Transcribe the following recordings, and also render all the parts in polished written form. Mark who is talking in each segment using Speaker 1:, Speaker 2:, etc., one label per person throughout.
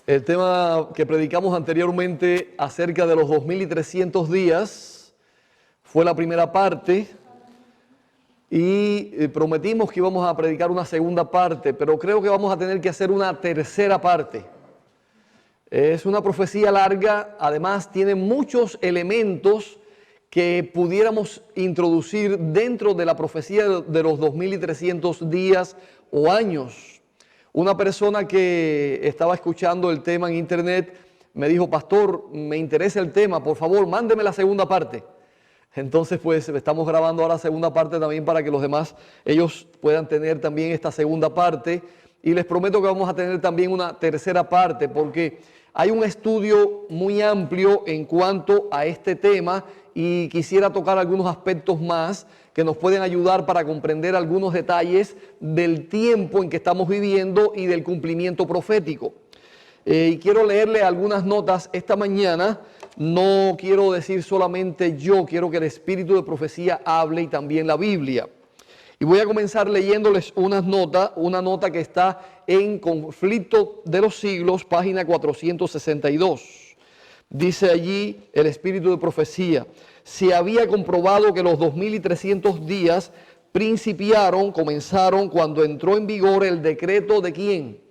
Speaker 1: El tema que predicamos anteriormente acerca de los 2300 días fue la primera parte y prometimos que íbamos a predicar una segunda parte, pero creo que vamos a tener que hacer una tercera parte. Es una profecía larga, además tiene muchos elementos que pudiéramos introducir dentro de la profecía de los 2300 días o años. Una persona que estaba escuchando el tema en internet me dijo: pastor, me interesa el tema, por favor, mándeme la segunda parte. Entonces, pues, estamos grabando ahora la segunda parte también para que los demás, ellos puedan tener también esta segunda parte. Y les prometo que vamos a tener también una tercera parte, porque hay un estudio muy amplio en cuanto a este tema y quisiera tocar algunos aspectos más que nos pueden ayudar para comprender algunos detalles del tiempo en que estamos viviendo y del cumplimiento profético. Y quiero leerle algunas notas esta mañana. No quiero decir solamente yo, quiero que el espíritu de profecía hable y también la Biblia. Y voy a comenzar leyéndoles una nota que está en Conflicto de los Siglos, página 462. Dice allí el espíritu de profecía: se había comprobado que los 2300 días comenzaron cuando entró en vigor el decreto ¿de quién?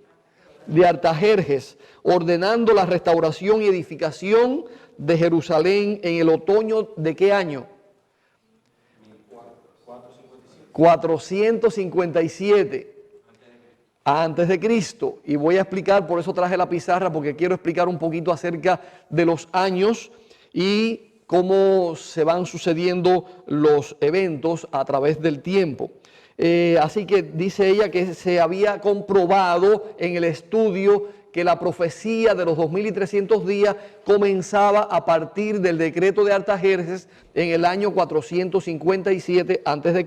Speaker 1: De Artajerjes, ordenando la restauración y edificación de Jerusalén en el otoño ¿de qué año? 457 antes de Cristo. Y voy a explicar, por eso traje la pizarra, porque quiero explicar un poquito acerca de los años y cómo se van sucediendo los eventos a través del tiempo. Así que dice ella que se había comprobado en el estudio que la profecía de los 2300 días comenzaba a partir del decreto de Artajerjes en el año 457 a.C.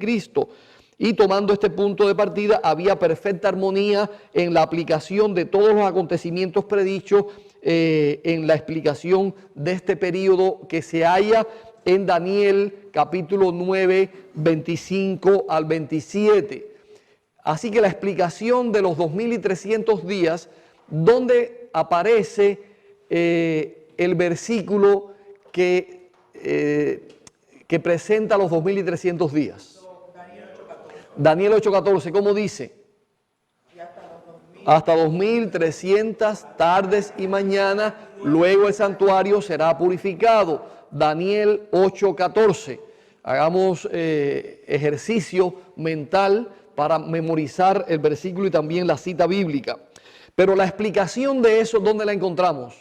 Speaker 1: Y tomando este punto de partida, había perfecta armonía en la aplicación de todos los acontecimientos predichos en la explicación de este periodo que se halla en Daniel capítulo 9, 25 al 27. Así que la explicación de los 2300 días, donde aparece el versículo que presenta los 2300 días. Daniel 8:14, ¿cómo dice? Hasta 2300 tardes y mañana, luego el santuario será purificado. Daniel 8:14. Hagamos ejercicio mental para memorizar el versículo y también la cita bíblica. Pero la explicación de eso, ¿dónde la encontramos?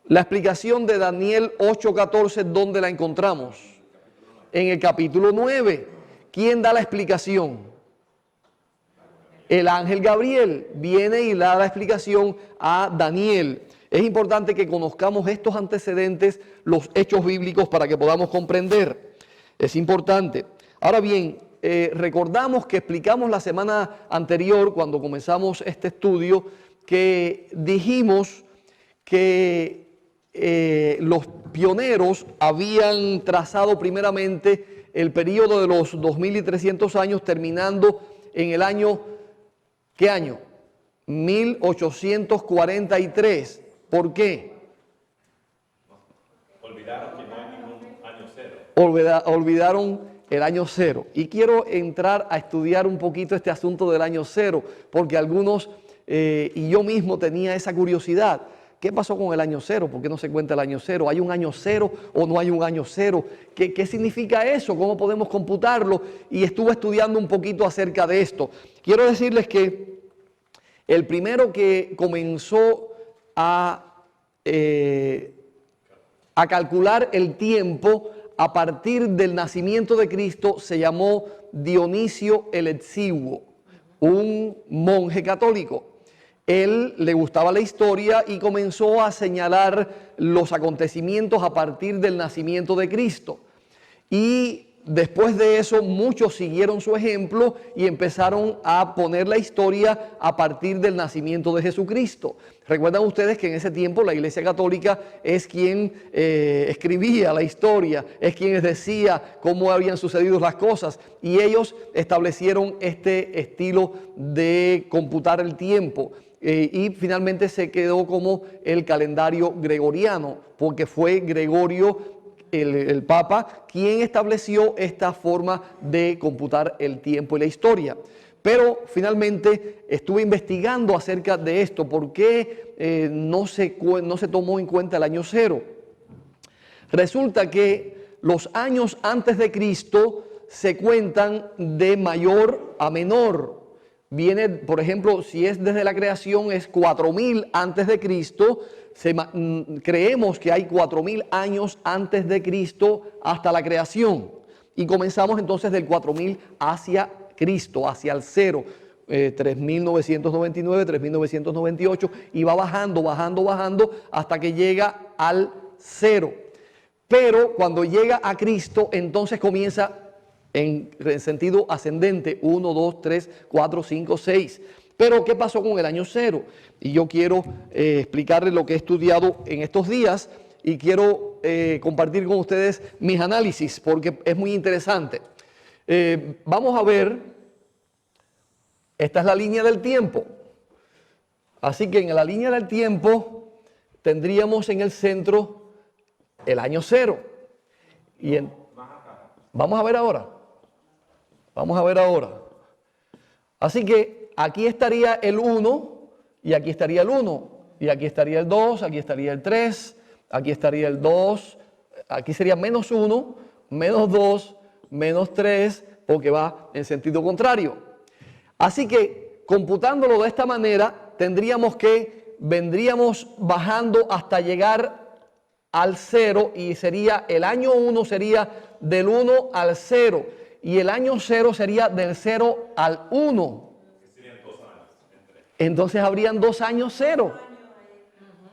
Speaker 1: La explicación de Daniel 8:14, ¿dónde la encontramos? En el capítulo 9. ¿Quién da la explicación? El ángel Gabriel viene y da la explicación a Daniel. Es importante que conozcamos estos antecedentes, los hechos bíblicos, para que podamos comprender. Es importante. Ahora bien, recordamos que explicamos la semana anterior, cuando comenzamos este estudio, que dijimos que los pioneros habían trazado primeramente el periodo de los 2300 años, terminando en el año, ¿qué año? 1843. ¿Por qué?
Speaker 2: Olvidaron que no hay ningún año cero.
Speaker 1: Olvidaron el año cero. Y quiero entrar a estudiar un poquito este asunto del año cero, porque algunos, y yo mismo tenía esa curiosidad. ¿Qué pasó con el año cero? ¿Por qué no se cuenta el año cero? ¿Hay un año cero o no hay un año cero? ¿Qué significa eso? ¿Cómo podemos computarlo? Y estuve estudiando un poquito acerca de esto. Quiero decirles que el primero que comenzó a calcular el tiempo a partir del nacimiento de Cristo se llamó Dionisio el Exiguo, un monje católico. Él le gustaba la historia y comenzó a señalar los acontecimientos a partir del nacimiento de Cristo. Y después de eso muchos siguieron su ejemplo y empezaron a poner la historia a partir del nacimiento de Jesucristo. Recuerdan ustedes que en ese tiempo la Iglesia Católica es quien escribía la historia, es quien les decía cómo habían sucedido las cosas, y ellos establecieron este estilo de computar el tiempo. y finalmente se quedó como el calendario gregoriano, porque fue Gregorio, el Papa, quien estableció esta forma de computar el tiempo y la historia. Pero finalmente estuve investigando acerca de esto, por qué no se tomó en cuenta el año cero. Resulta que los años antes de Cristo se cuentan de mayor a menor. Viene, por ejemplo, si es desde la creación, es 4000 antes de Cristo. Creemos que hay 4000 años antes de Cristo hasta la creación. Y comenzamos entonces del 4000 hacia Cristo, hacia el cero. 3999, 3998, y va bajando hasta que llega al cero. Pero cuando llega a Cristo, entonces comienza en sentido ascendente, 1, 2, 3, 4, 5, 6. Pero ¿qué pasó con el año cero? Y yo quiero explicarles lo que he estudiado en estos días y quiero compartir con ustedes mis análisis porque es muy interesante. Vamos a ver, esta es la línea del tiempo. Así que en la línea del tiempo tendríamos en el centro el año cero. Vamos a ver ahora. Vamos a ver ahora. Así que aquí estaría el 1 y aquí estaría el 1. Y aquí estaría el 2, aquí estaría el 3, aquí estaría el 2. Aquí sería menos 1, menos 2, menos 3, porque va en sentido contrario. Así que computándolo de esta manera, vendríamos bajando hasta llegar al 0 y sería el año 1 sería del 1 al 0 y el año 0 sería del 0 al 1. Entonces habrían 2 años 0.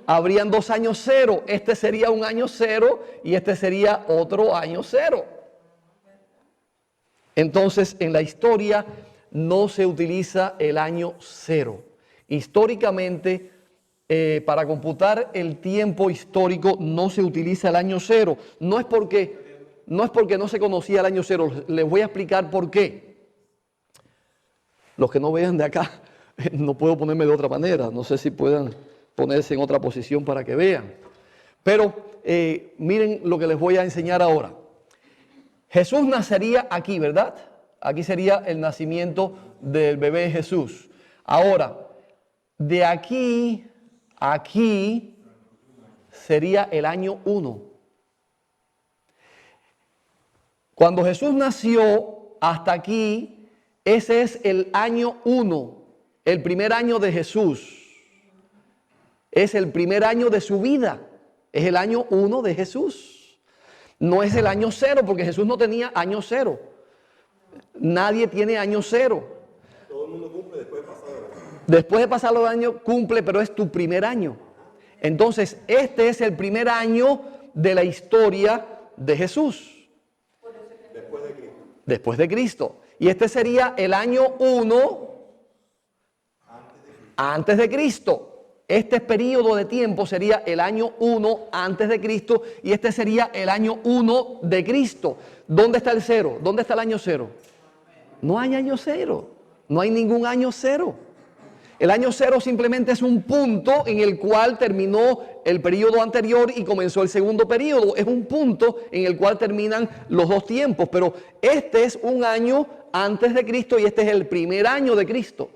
Speaker 1: Habrían 2 años 0. Este sería un año 0 y este sería otro año 0. Entonces en la historia no se utiliza el año 0. Históricamente, para computar el tiempo histórico no se utiliza el año 0. No es porque no se conocía el año 0. Les voy a explicar por qué. Los que no vean de acá, no puedo ponerme de otra manera. No sé si puedan ponerse en otra posición para que vean. Pero miren lo que les voy a enseñar ahora. Jesús nacería aquí, ¿verdad? Aquí sería el nacimiento del bebé Jesús. Ahora, de aquí sería el año 1. Cuando Jesús nació hasta aquí, ese es el año 1, el primer año de Jesús. Es el primer año de su vida. Es el año 1 de Jesús. No es el año 0, porque Jesús no tenía año 0. Nadie tiene año 0.
Speaker 3: Todo el mundo cumple después de pasar el año.
Speaker 1: Después de pasar los años, cumple, pero es tu primer año. Entonces, este es el primer año de la historia de Jesús.
Speaker 3: Después de Cristo.
Speaker 1: Después de Cristo. Y este sería el año 1 antes de Cristo. Este periodo de tiempo sería el año 1 antes de Cristo y este sería el año 1 de Cristo. ¿Dónde está el 0? ¿Dónde está el año 0? No hay año 0. No hay ningún año 0. El año 0 simplemente es un punto en el cual terminó el periodo anterior y comenzó el segundo periodo. Es un punto en el cual terminan los dos tiempos. Pero este es un año antes de Cristo y este es el primer año de Cristo.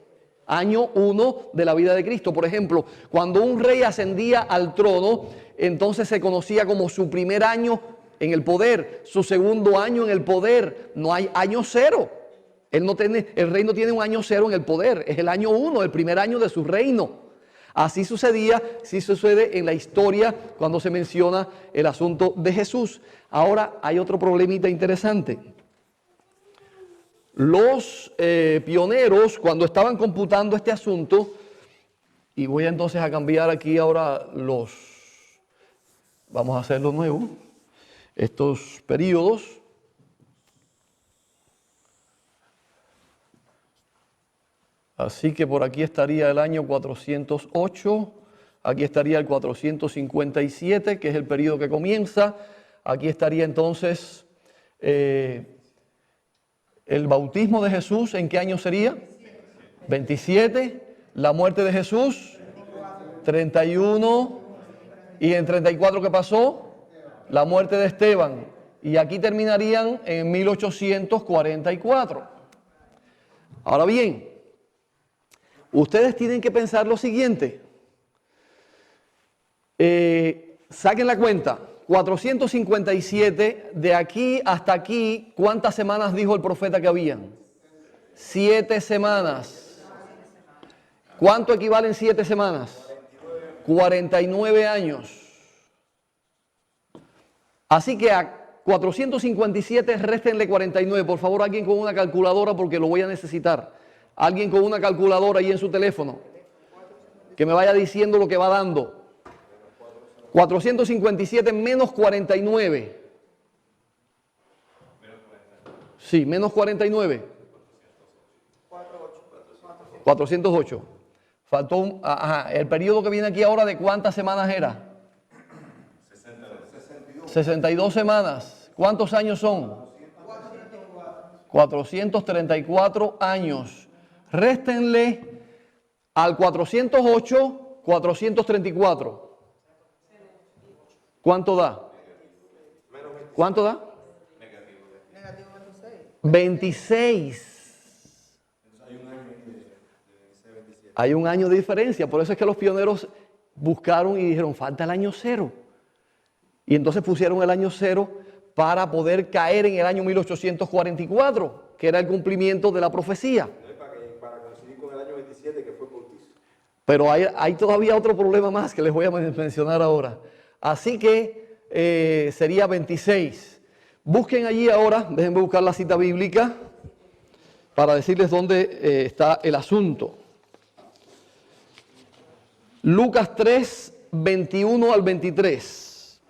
Speaker 1: Año 1 de la vida de Cristo. Por ejemplo, cuando un rey ascendía al trono, entonces se conocía como su primer año en el poder, su segundo año en el poder. No hay año 0. El rey no tiene un año 0 en el poder, es el año 1, el primer año de su reino. Así sucedía, sí sucede en la historia cuando se menciona el asunto de Jesús. Ahora hay otro problemita interesante. Los pioneros, cuando estaban computando este asunto, y voy entonces a cambiar aquí ahora vamos a hacerlo nuevo, estos periodos. Así que por aquí estaría el año 408, aquí estaría el 457, que es el periodo que comienza. Aquí estaría entonces el bautismo de Jesús, ¿en qué año sería? 27. La muerte de Jesús, 31. Y en 34, ¿qué pasó? La muerte de Esteban. Y aquí terminarían en 1844. Ahora bien, ustedes tienen que pensar lo siguiente. Saquen la cuenta. 457, de aquí hasta aquí, ¿cuántas semanas dijo el profeta que habían? 7 semanas. ¿Cuánto equivalen 7 semanas? 49 años. Así que a 457 réstenle 49. Por favor, alguien con una calculadora porque lo voy a necesitar. Alguien con una calculadora ahí en su teléfono que me vaya diciendo lo que va dando. 457 menos 49. Sí, menos 49. 408. Faltó un, el periodo que viene aquí ahora, ¿de cuántas semanas era? 62 semanas. ¿Cuántos años son? 434 años. Réstenle al 408, 434. ¿Cuánto da? ¿Cuánto da? 26. Hay un año de diferencia. Por eso es que los pioneros buscaron y dijeron, falta el año 0. Y entonces pusieron el año 0 para poder caer en el año 1844, que era el cumplimiento de la profecía.
Speaker 3: Para coincidir con el año 27, que fue bautizo.
Speaker 1: Pero hay todavía otro problema más que les voy a mencionar ahora. Así que sería 26. Busquen allí ahora, déjenme buscar la cita bíblica para decirles dónde está el asunto. Lucas 3, 21 al 23.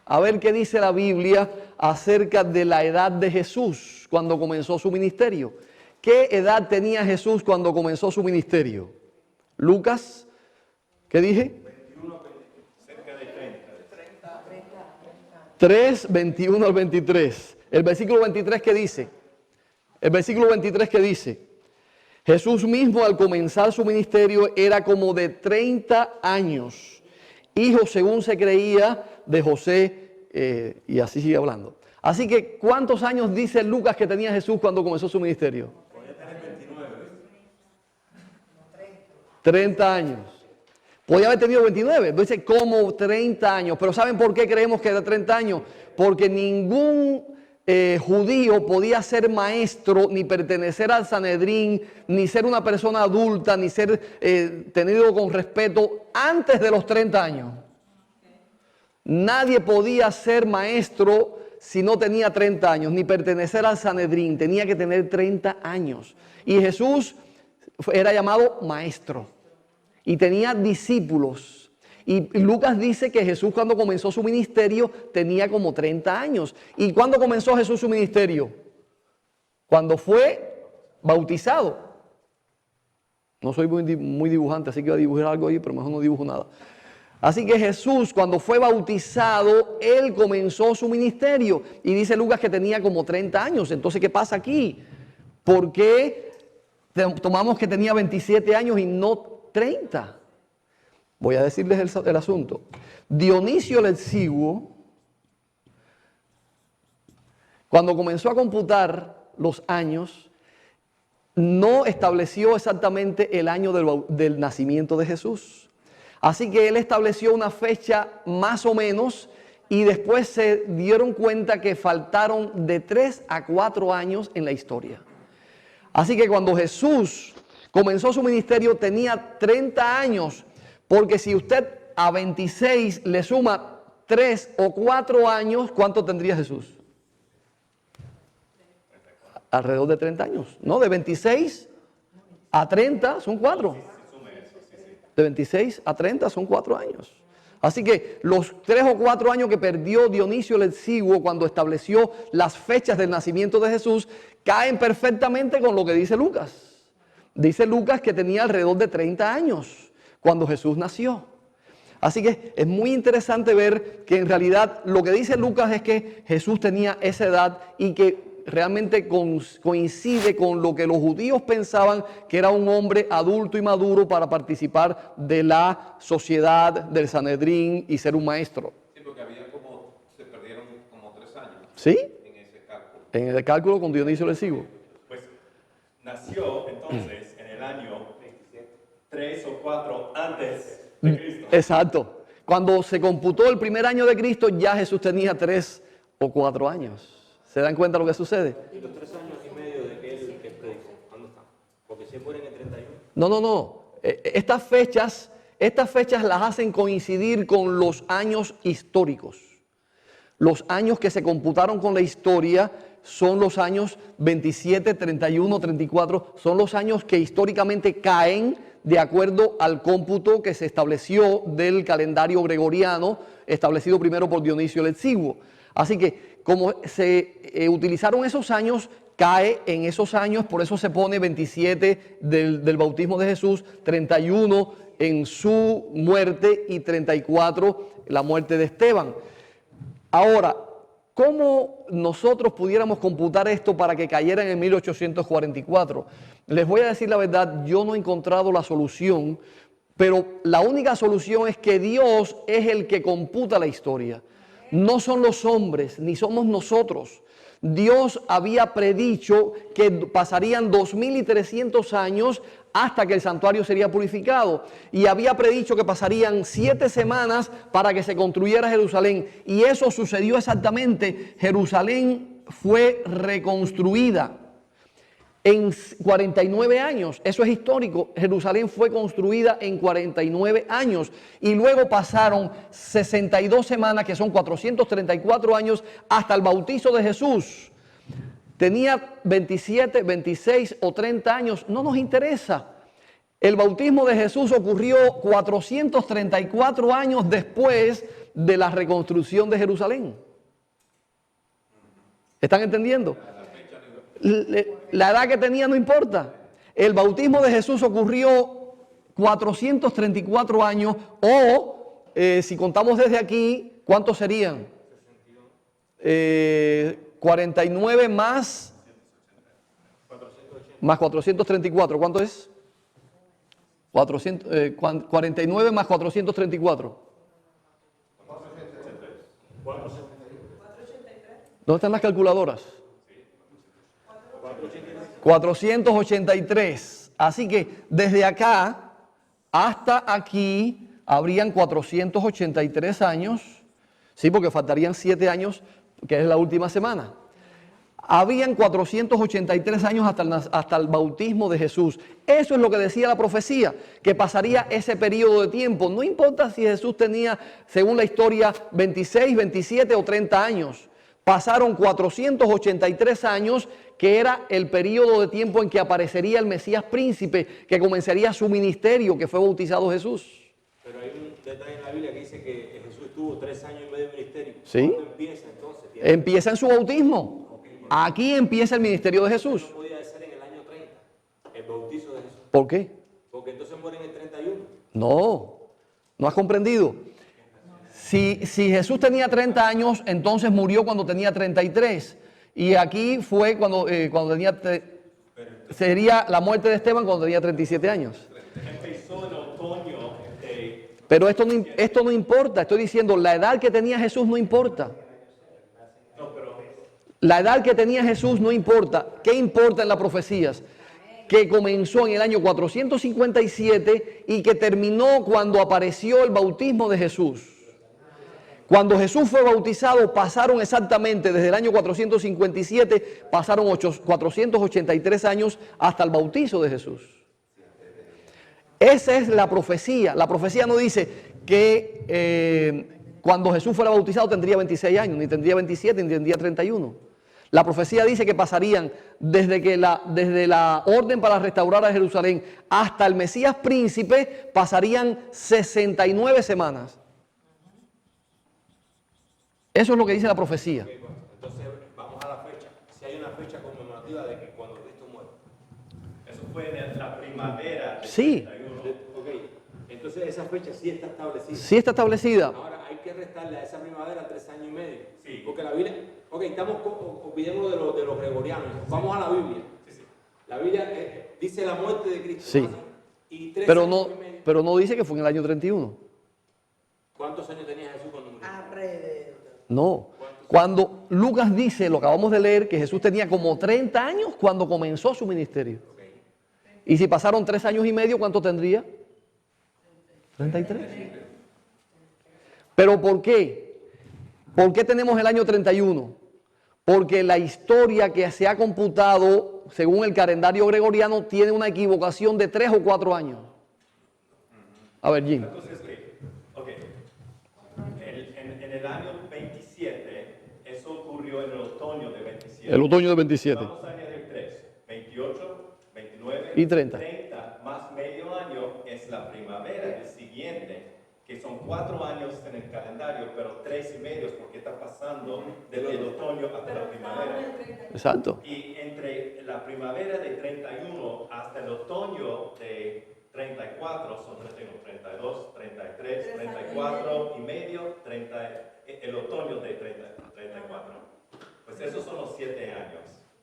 Speaker 1: A ver qué dice la Biblia acerca de la edad de Jesús cuando comenzó su ministerio. ¿Qué edad tenía Jesús cuando comenzó su ministerio? Lucas, ¿qué dije? 3, 21 al 23. El versículo 23 que dice, Jesús mismo al comenzar su ministerio era como de 30 años, hijo según se creía de José, y así sigue hablando. Así que, ¿cuántos años dice Lucas que tenía Jesús cuando comenzó su ministerio? 30 años. Podía haber tenido 29, dice como 30 años. Pero ¿saben por qué creemos que era 30 años? Porque ningún judío podía ser maestro, ni pertenecer al Sanedrín, ni ser una persona adulta, ni ser tenido con respeto antes de los 30 años. Nadie podía ser maestro si no tenía 30 años, ni pertenecer al Sanedrín, tenía que tener 30 años. Y Jesús era llamado maestro y tenía discípulos. Y Lucas dice que Jesús cuando comenzó su ministerio tenía como 30 años. ¿Y cuándo comenzó Jesús su ministerio? Cuando fue bautizado. No soy muy dibujante, así que voy a dibujar algo ahí, pero mejor no dibujo nada. Así que Jesús, cuando fue bautizado, Él comenzó su ministerio. Y dice Lucas que tenía como 30 años. Entonces, ¿qué pasa aquí? ¿Por qué tomamos que tenía 27 años y no 30? Voy a decirles el asunto. Dionisio el Exiguo, cuando comenzó a computar los años, no estableció exactamente el año del nacimiento de Jesús. Así que él estableció una fecha más o menos y después se dieron cuenta que faltaron de 3 a 4 años en la historia. Así que cuando Jesús comenzó su ministerio tenía 30 años, porque si usted a 26 le suma 3 o 4 años, ¿cuánto tendría Jesús? Alrededor de 30 años. No, de 26 a 30 son 4. De 26 a 30 son 4 años. Así que los 3 o 4 años que perdió Dionisio el Exiguo cuando estableció las fechas del nacimiento de Jesús caen perfectamente con lo que dice Lucas. Dice Lucas que tenía alrededor de 30 años cuando Jesús nació. Así que es muy interesante ver que en realidad lo que dice Lucas es que Jesús tenía esa edad y que realmente coincide con lo que los judíos pensaban que era un hombre adulto y maduro para participar de la sociedad del Sanedrín y ser un maestro.
Speaker 2: Sí, porque se perdieron como 3 años
Speaker 1: ¿Sí?
Speaker 2: en ese cálculo.
Speaker 1: En el cálculo con Dionisio el Exiguo.
Speaker 2: Pues nació entonces en el año 3 o 4 antes de Cristo.
Speaker 1: Exacto. Cuando se computó el primer año de Cristo, ya Jesús tenía 3 o 4 años. ¿Se dan cuenta lo que sucede?
Speaker 3: ¿Y los 3 años y medio de que él predicó? ¿Dónde están? Porque se mueren en 31.
Speaker 1: No. Estas fechas las hacen coincidir con los años históricos. Los años que se computaron con la historia son los años 27, 31, 34. Son los años que históricamente caen de acuerdo al cómputo que se estableció del calendario gregoriano, establecido primero por Dionisio el Exiguo. Así que como se utilizaron esos años, cae en esos años, por eso se pone 27 del bautismo de Jesús, 31 en su muerte y 34 la muerte de Esteban. Ahora, ¿cómo nosotros pudiéramos computar esto para que cayera en 1844? Les voy a decir la verdad, yo no he encontrado la solución, pero la única solución es que Dios es el que computa la historia. No son los hombres, ni somos nosotros. Dios había predicho que pasarían 2300 años hasta que el santuario sería purificado. Y había predicho que pasarían 7 semanas para que se construyera Jerusalén. Y eso sucedió exactamente. Jerusalén fue reconstruida en 49 años. Eso es histórico. Jerusalén fue construida en 49 años. Y luego pasaron 62 semanas, que son 434 años, hasta el bautizo de Jesús. Tenía 27, 26 o 30 años. No nos interesa. El bautismo de Jesús ocurrió 434 años después de la reconstrucción de Jerusalén. ¿Están entendiendo? La edad que tenía no importa. El bautismo de Jesús ocurrió 434 años o, si contamos desde aquí, ¿cuántos serían? 49 más 434. ¿Cuánto es? 49 más 434. ¿Dónde están las calculadoras? 483. Así que desde acá hasta aquí habrían 483 años. Sí, porque faltarían 7 años, que es la última semana. Habían 483 años hasta el bautismo de Jesús. Eso es lo que decía la profecía, que pasaría ese periodo de tiempo. No importa si Jesús tenía, según la historia, 26, 27 o 30 años. Pasaron 483 años, que era el periodo de tiempo en que aparecería el Mesías príncipe, que comenzaría su ministerio, que fue bautizado Jesús.
Speaker 3: Pero hay un detalle en la Biblia que dice que Jesús tuvo 3 años y medio de ministerio.
Speaker 1: ¿Sí?
Speaker 3: ¿Cuándo empieza entonces?
Speaker 1: Empieza en su bautismo. Aquí empieza el ministerio de Jesús.
Speaker 3: No podía ser en el año 30, el bautizo de Jesús.
Speaker 1: ¿Por qué?
Speaker 3: Porque entonces mueren en el 31.
Speaker 1: No has comprendido. Si Jesús tenía 30 años, entonces murió cuando tenía 33. Y aquí fue cuando tenía... sería la muerte de Esteban cuando tenía 37 años.
Speaker 2: Empezó en otoño de...
Speaker 1: Pero esto no importa. Estoy diciendo, la edad que tenía Jesús no importa. La edad que tenía Jesús no importa. ¿Qué importa en las profecías? Que comenzó en el año 457 y que terminó cuando apareció el bautismo de Jesús. Cuando Jesús fue bautizado, pasaron exactamente desde el año 457, pasaron 483 años hasta el bautizo de Jesús. Esa es la profecía. La profecía no dice que cuando Jesús fuera bautizado tendría 26 años, ni tendría 27, ni tendría 31. La profecía dice que pasarían desde la orden para restaurar a Jerusalén hasta el Mesías príncipe, pasarían 69 semanas. Eso es lo que dice la profecía.
Speaker 3: Okay, bueno, entonces vamos a la fecha. Si hay una fecha conmemorativa de que cuando Cristo muere.
Speaker 2: Eso fue en la primavera del
Speaker 1: Sí.
Speaker 2: 31.
Speaker 3: Ok, entonces esa fecha sí está establecida.
Speaker 1: Sí está establecida.
Speaker 3: Ahora hay que restarle a esa primavera 3 años y medio.
Speaker 2: Sí.
Speaker 3: Porque la Biblia, Ok, olvidémonos de los gregorianos. Vamos a la Biblia. La Biblia dice la muerte de Cristo.
Speaker 1: Sí.
Speaker 3: Y 3
Speaker 1: Pero
Speaker 3: años
Speaker 1: no,
Speaker 3: y medio.
Speaker 1: pero no dice que fue en el año 31.
Speaker 3: ¿Cuántos años tenía Jesús cuando murió?
Speaker 4: Alrededor.
Speaker 1: No. Cuando Lucas dice, lo acabamos de leer, que Jesús tenía como 30 años cuando comenzó su ministerio.
Speaker 3: Okay.
Speaker 1: Y si pasaron 3 años y medio, ¿cuánto tendría? 33. ¿Pero por qué? ¿Por qué tenemos el año 31? Porque la historia que se ha computado según el calendario gregoriano tiene una equivocación de 3 o 4 años. A ver, Jim.
Speaker 2: Entonces, ok, en el año 27, eso ocurrió en el otoño de 27.
Speaker 1: El otoño de 27.
Speaker 2: Vamos a añadir 3, 28, 29
Speaker 1: Y 30.
Speaker 2: 30 más medio año es la primavera del siguiente, que son 4 años en el calendario, pero 3 y medio porque está pasando desde el otoño hasta la primavera.
Speaker 1: Exacto.
Speaker 2: Y entre la primavera de 31 hasta el otoño de 34, son 32, 33, 34 y medio, 30, el otoño de 34. Pues esos son los 7 años.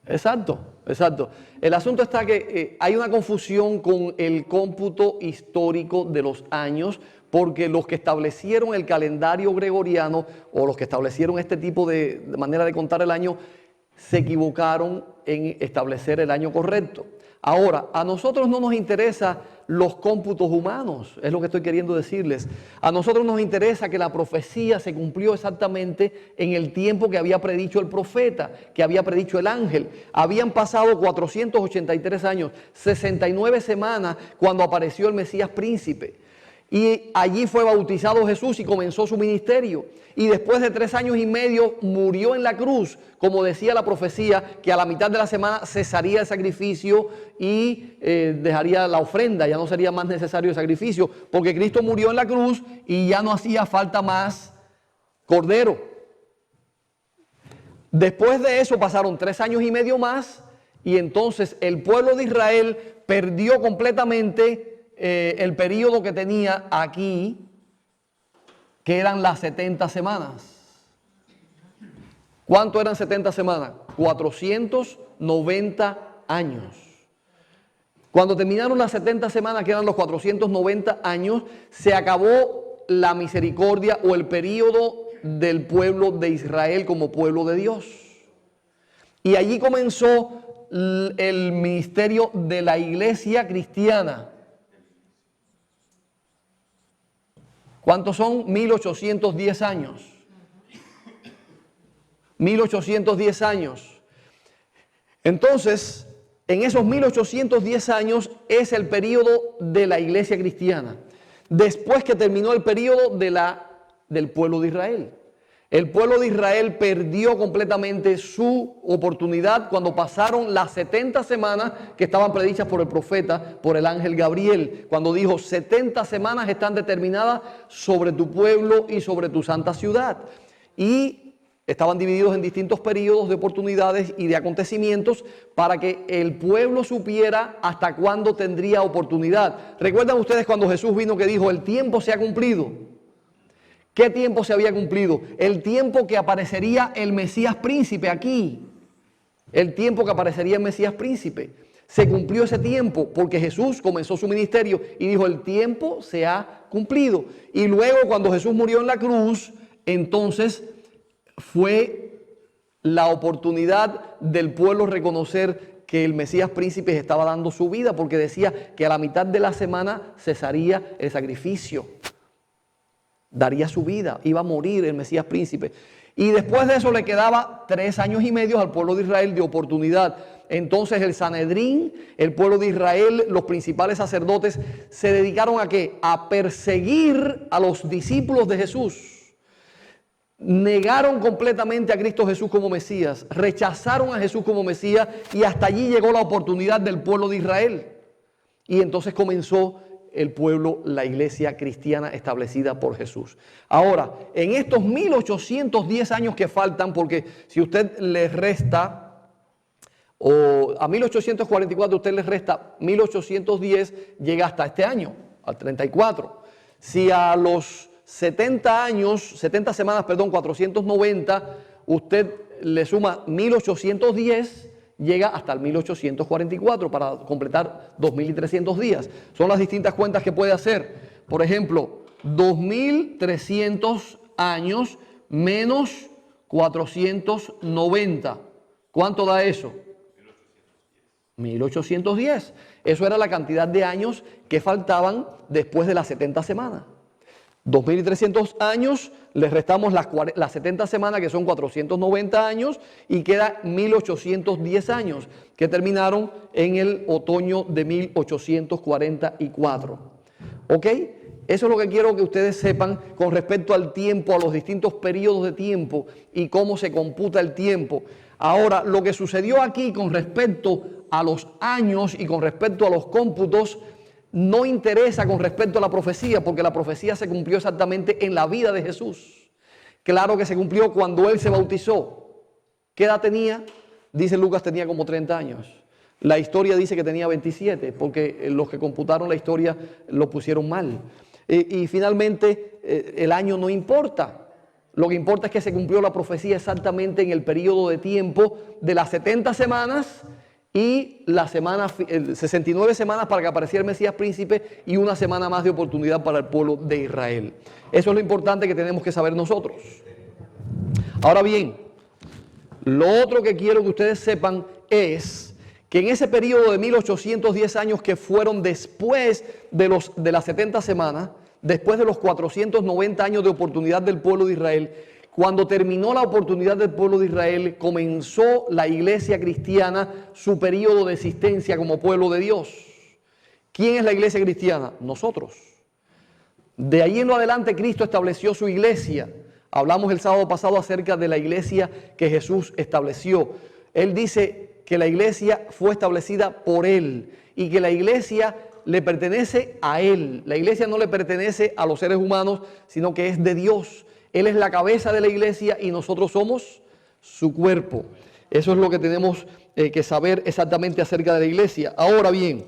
Speaker 1: Exacto, exacto. El asunto está que hay una confusión con el cómputo histórico de los años, porque los que establecieron el calendario gregoriano o los que establecieron este tipo de manera de contar el año se equivocaron en establecer el año correcto. Ahora, a nosotros no nos interesa los cómputos humanos, es lo que estoy queriendo decirles. A nosotros nos interesa que la profecía se cumplió exactamente en el tiempo que había predicho el profeta, que había predicho el ángel. Habían pasado 483 años, 69 semanas cuando apareció el Mesías príncipe. Y allí fue bautizado Jesús y comenzó su ministerio. Y después de 3 años y medio murió en la cruz, como decía la profecía, que a la mitad de la semana cesaría el sacrificio y dejaría la ofrenda, ya no sería más necesario el sacrificio, porque Cristo murió en la cruz y ya no hacía falta más cordero. Después de eso pasaron 3 años y medio más y entonces el pueblo de Israel perdió completamente el periodo que tenía aquí, que eran las 70 semanas. ¿Cuánto eran 70 semanas? 490 años. Cuando terminaron las 70 semanas, que eran los 490 años, se acabó la misericordia o el periodo del pueblo de Israel como pueblo de Dios. Y allí comenzó el ministerio de la iglesia cristiana. ¿Cuántos son? 1810 años. 1810 años. Entonces, en esos 1810 años es el periodo de la iglesia cristiana. Después que terminó el periodo del pueblo de Israel. El pueblo de Israel perdió completamente su oportunidad cuando pasaron las 70 semanas que estaban predichas por el profeta, por el ángel Gabriel, cuando dijo 70 semanas están determinadas sobre tu pueblo y sobre tu santa ciudad. Y estaban divididos en distintos periodos de oportunidades y de acontecimientos para que el pueblo supiera hasta cuándo tendría oportunidad. ¿Recuerdan ustedes cuando Jesús vino que dijo el tiempo se ha cumplido? ¿Qué tiempo se había cumplido? El tiempo que aparecería el Mesías príncipe aquí. El tiempo que aparecería el Mesías príncipe. Se cumplió ese tiempo porque Jesús comenzó su ministerio y dijo el tiempo se ha cumplido. Y luego cuando Jesús murió en la cruz, entonces fue la oportunidad del pueblo reconocer que el Mesías príncipe estaba dando su vida porque decía que a la mitad de la semana cesaría el sacrificio. Daría su vida, iba a morir el Mesías príncipe. Y después de eso le quedaba 3 años y medio al pueblo de Israel de oportunidad. Entonces el Sanedrín, el pueblo de Israel, los principales sacerdotes se dedicaron a ¿qué? A perseguir a los discípulos de Jesús. Negaron completamente a Cristo Jesús como Mesías, rechazaron a Jesús como Mesías y hasta allí llegó la oportunidad del pueblo de Israel. Y entonces comenzó el pueblo, la iglesia cristiana establecida por Jesús. Ahora, en estos 1810 años que faltan, porque si usted le resta, o a 1844 usted le resta 1810, llega hasta este año, al 34. Si a los 70 años, 70 semanas, perdón, 490, usted le suma 1810, llega hasta el 1844 para completar 2300 días. Son las distintas cuentas que puede hacer. Por ejemplo, 2300 años menos 490. ¿Cuánto da eso? 1810. Eso era la cantidad de años que faltaban después de las 70 semanas. 2300 años, les restamos las 70 semanas, que son 490 años, y queda 1810 años, que terminaron en el otoño de 1844. ¿Ok? Eso es lo que quiero que ustedes sepan con respecto al tiempo, a los distintos periodos de tiempo y cómo se computa el tiempo. Ahora, lo que sucedió aquí con respecto a los años y con respecto a los cómputos no interesa con respecto a la profecía, porque la profecía se cumplió exactamente en la vida de Jesús. Claro que se cumplió cuando Él se bautizó. ¿Qué edad tenía? Dice Lucas, tenía como 30 años. La historia dice que tenía 27, porque los que computaron la historia lo pusieron mal. Y finalmente, el año no importa. Lo que importa es que se cumplió la profecía exactamente en el periodo de tiempo de las 70 semanas y la semana, 69 semanas para que apareciera el Mesías príncipe y una semana más de oportunidad para el pueblo de Israel. Eso es lo importante que tenemos que saber nosotros. Ahora bien, lo otro que quiero que ustedes sepan es que en ese periodo de 1810 años que fueron después de las 70 semanas, después de los 490 años de oportunidad del pueblo de Israel, cuando terminó la oportunidad del pueblo de Israel, comenzó la iglesia cristiana su periodo de existencia como pueblo de Dios. ¿Quién es la iglesia cristiana? Nosotros. De ahí en lo adelante Cristo estableció su iglesia. Hablamos el sábado pasado acerca de la iglesia que Jesús estableció. Él dice que la iglesia fue establecida por Él y que la iglesia le pertenece a Él. La iglesia no le pertenece a los seres humanos, sino que es de Dios. Él es la cabeza de la iglesia y nosotros somos su cuerpo. Eso es lo que tenemos que saber exactamente acerca de la iglesia. Ahora bien,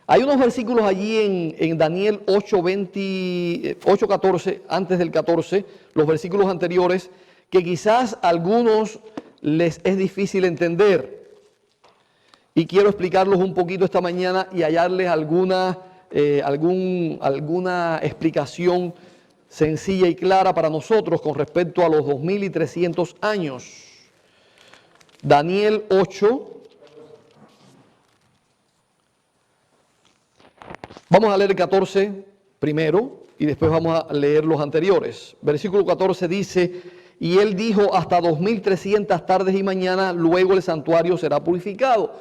Speaker 1: hay unos versículos allí en Daniel 8:14, antes del 14, los versículos anteriores, que quizás a algunos les es difícil entender. Y quiero explicarlos un poquito esta mañana y hallarles alguna explicación sencilla y clara para nosotros con respecto a los 2300 años. Daniel 8. Vamos a leer el 14 primero y después vamos a leer los anteriores. Versículo 14 dice: y él dijo, hasta 2300 tardes y mañanas, luego el santuario será purificado.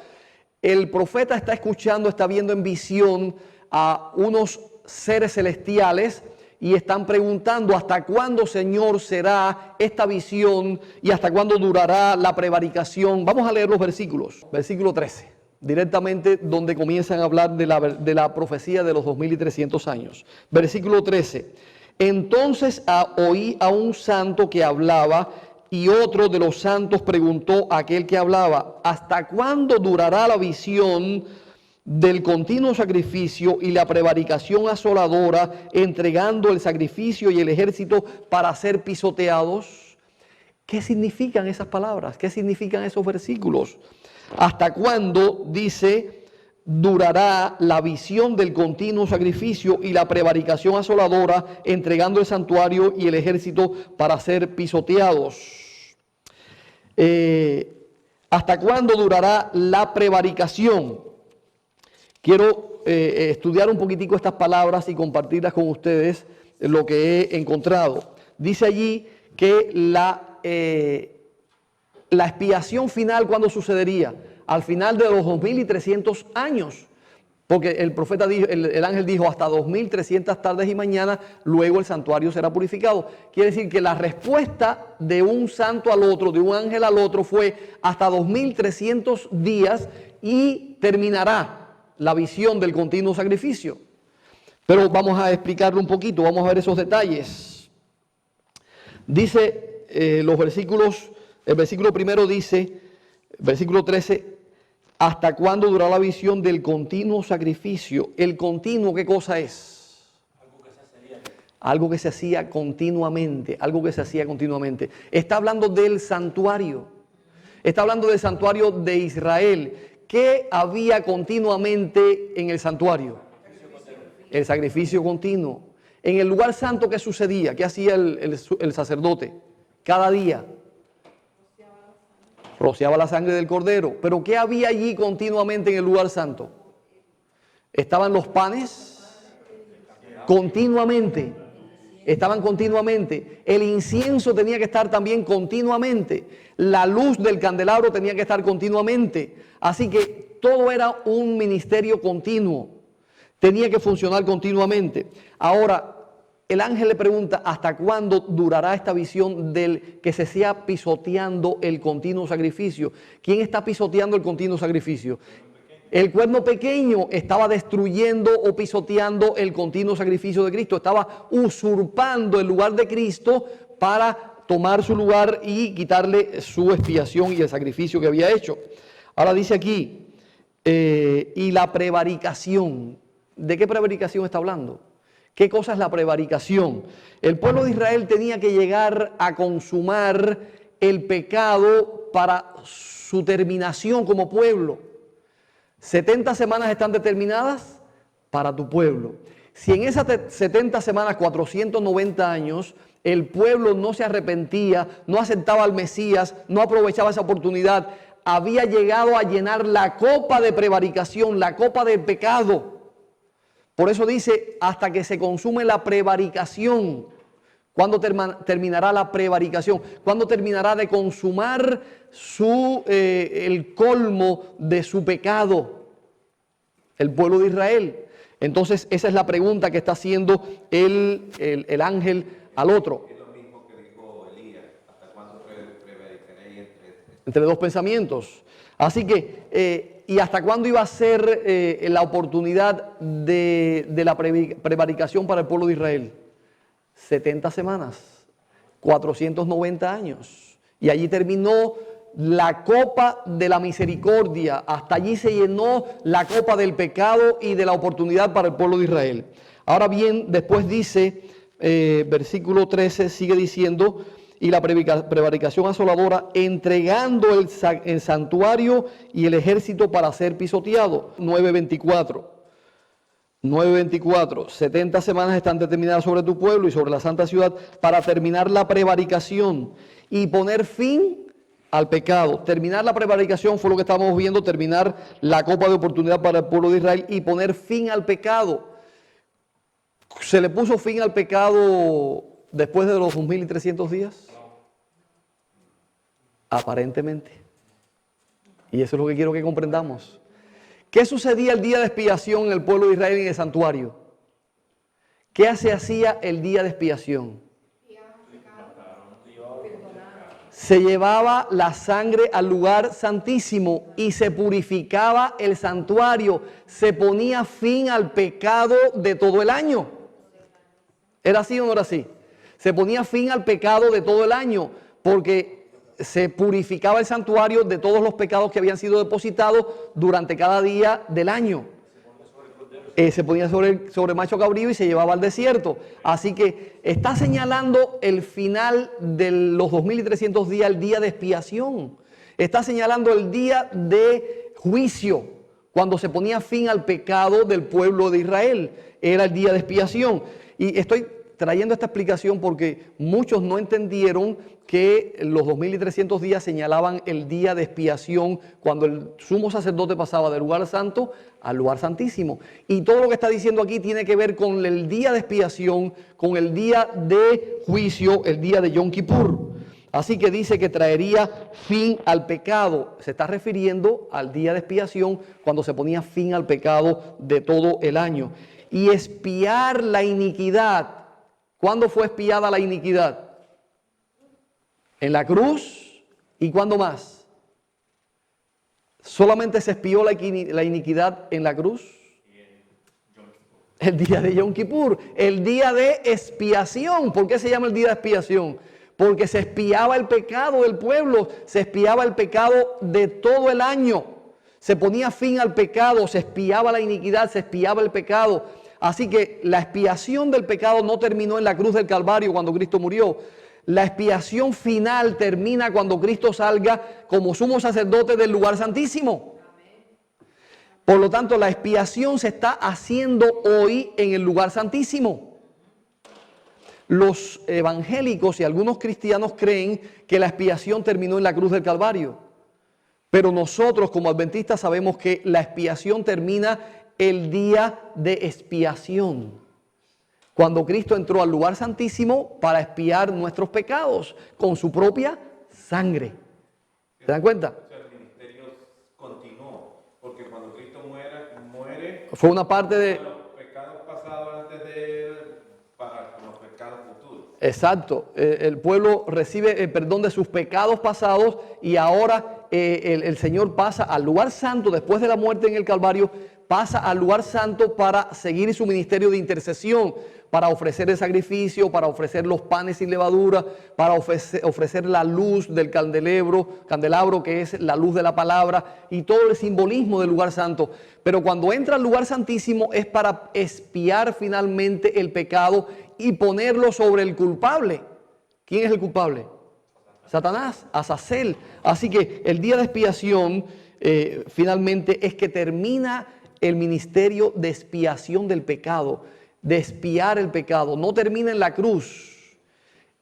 Speaker 1: El profeta está escuchando, está viendo en visión a unos seres celestiales y están preguntando: ¿hasta cuándo, Señor, será esta visión y hasta cuándo durará la prevaricación? Vamos a leer los versículos. Versículo 13, directamente donde comienzan a hablar de la profecía de los 2300 años. Versículo 13. Entonces oí a un santo que hablaba, y otro de los santos preguntó a aquel que hablaba: ¿hasta cuándo durará la visión del continuo sacrificio y la prevaricación asoladora, entregando el sacrificio y el ejército para ser pisoteados? ¿Qué significan esas palabras? ¿Qué significan esos versículos? ¿Hasta cuándo, dice, durará la visión del continuo sacrificio y la prevaricación asoladora, entregando el santuario y el ejército para ser pisoteados? ¿Hasta cuándo durará la prevaricación? Quiero estudiar un poquitico estas palabras y compartirlas con ustedes lo que he encontrado. Dice allí que la expiación final, ¿cuándo sucedería? Al final de los 2300 años. Porque el profeta dijo, el ángel dijo, hasta 2300 tardes y mañanas, luego el santuario será purificado. Quiere decir que la respuesta de un santo al otro, de un ángel al otro, fue hasta 2300 días y terminará la visión del continuo sacrificio. Pero vamos a explicarlo un poquito, vamos a ver esos detalles. Dice los versículos, el versículo primero dice, versículo 13, ¿hasta cuándo durará la visión del continuo sacrificio? El continuo, ¿qué cosa es? algo que se hacía continuamente, algo que se hacía continuamente. Está hablando del santuario, está hablando del santuario de Israel. ¿Qué había continuamente en el santuario? El sacrificio continuo. En el lugar santo, ¿qué sucedía? ¿Qué hacía el sacerdote? Cada día rociaba la sangre del cordero. Pero ¿qué había allí continuamente en el lugar santo? Estaban los panes continuamente. Estaban continuamente. El incienso tenía que estar también continuamente. La luz del candelabro tenía que estar continuamente. Así que todo era un ministerio continuo. Tenía que funcionar continuamente. Ahora, el ángel le pregunta, ¿hasta cuándo durará esta visión del que se sea pisoteando el continuo sacrificio? ¿Quién está pisoteando el continuo sacrificio? El cuerno pequeño estaba destruyendo o pisoteando el continuo sacrificio de Cristo. Estaba usurpando el lugar de Cristo para tomar su lugar y quitarle su expiación y el sacrificio que había hecho. Ahora dice aquí, y la prevaricación. ¿De qué prevaricación está hablando? ¿Qué cosa es la prevaricación? El pueblo de Israel tenía que llegar a consumar el pecado para su terminación como pueblo. 70 semanas están determinadas para tu pueblo. Si en esas 70 semanas, 490 años, el pueblo no se arrepentía, no aceptaba al Mesías, no aprovechaba esa oportunidad, había llegado a llenar la copa de prevaricación, la copa del pecado. Por eso dice, hasta que se consume la prevaricación. ¿Cuándo terminará la prevaricación? ¿Cuándo terminará de consumar el colmo de su pecado? El pueblo de Israel. Entonces, esa es la pregunta que está haciendo el ángel al otro.
Speaker 4: Es lo mismo que dijo Elías, ¿hasta cuándo prevaricaréis
Speaker 1: entre dos pensamientos? Así que, ¿y hasta cuándo iba a ser la oportunidad de la prevaricación para el pueblo de Israel? 70 semanas, 490 años. Y allí terminó la copa de la misericordia. Hasta allí se llenó la copa del pecado y de la oportunidad para el pueblo de Israel. Ahora bien, después dice, versículo 13, sigue diciendo, y la prevaricación asoladora, entregando el santuario y el ejército para ser pisoteado. 9:24, 70 semanas están determinadas sobre tu pueblo y sobre la santa ciudad para terminar la prevaricación y poner fin al pecado. Terminar la prevaricación fue lo que estábamos viendo, terminar la copa de oportunidad para el pueblo de Israel y poner fin al pecado. ¿Se le puso fin al pecado después de los 2300 días? Aparentemente. Y eso es lo que quiero que comprendamos. ¿Qué sucedía el día de expiación en el pueblo de Israel en el santuario? ¿Qué se hacía el día de expiación? Se llevaba la sangre al lugar santísimo y se purificaba el santuario. Se ponía fin al pecado de todo el año. ¿Era así o no era así? Se ponía fin al pecado de todo el año porque se purificaba el santuario de todos los pecados que habían sido depositados durante cada día del año. Se ponía sobre macho cabrío y se llevaba al desierto. Así que está señalando el final de los 2300 días, el día de expiación. Está señalando el día de juicio, cuando se ponía fin al pecado del pueblo de Israel. Era el día de expiación. Y estoy trayendo esta explicación porque muchos no entendieron que los 2300 días señalaban el día de expiación cuando el sumo sacerdote pasaba del lugar santo al lugar santísimo. Y todo lo que está diciendo aquí tiene que ver con el día de expiación, con el día de juicio, el día de Yom Kippur. Así que dice que traería fin al pecado. Se está refiriendo al día de expiación cuando se ponía fin al pecado de todo el año. Y expiar la iniquidad. ¿Cuándo fue expiada la iniquidad? En la cruz. ¿Y cuándo más? ¿Solamente se expió la iniquidad en la cruz? El día de Yom Kippur, el día de expiación. ¿Por qué se llama el día de expiación? Porque se expiaba el pecado del pueblo, se expiaba el pecado de todo el año. Se ponía fin al pecado, se expiaba la iniquidad, se expiaba el pecado. Así que la expiación del pecado no terminó en la cruz del Calvario cuando Cristo murió. La expiación final termina cuando Cristo salga como sumo sacerdote del lugar santísimo. Por lo tanto, la expiación se está haciendo hoy en el lugar santísimo. Los evangélicos y algunos cristianos creen que la expiación terminó en la cruz del Calvario. Pero nosotros como adventistas sabemos que la expiación termina el día de expiación. Cuando Cristo entró al lugar santísimo para expiar nuestros pecados con su propia sangre. ¿Se dan cuenta?
Speaker 4: O sea, el ministerio continuó, porque cuando Cristo muere
Speaker 1: Fue una parte de...
Speaker 4: los pecados pasados antes de él para los pecados futuros.
Speaker 1: Exacto. El pueblo recibe el perdón de sus pecados pasados y ahora el Señor pasa al lugar santo después de la muerte en el Calvario, pasa al lugar santo para seguir su ministerio de intercesión, para ofrecer el sacrificio, para ofrecer los panes sin levadura, para ofrecer la luz del candelabro que es la luz de la palabra y todo el simbolismo del lugar santo. Pero cuando entra al lugar santísimo es para expiar finalmente el pecado y ponerlo sobre el culpable. ¿Quién es el culpable? Satanás, Azazel. Así que el día de expiación finalmente es que termina el ministerio de expiación del pecado, de expiar el pecado. No termina en la cruz.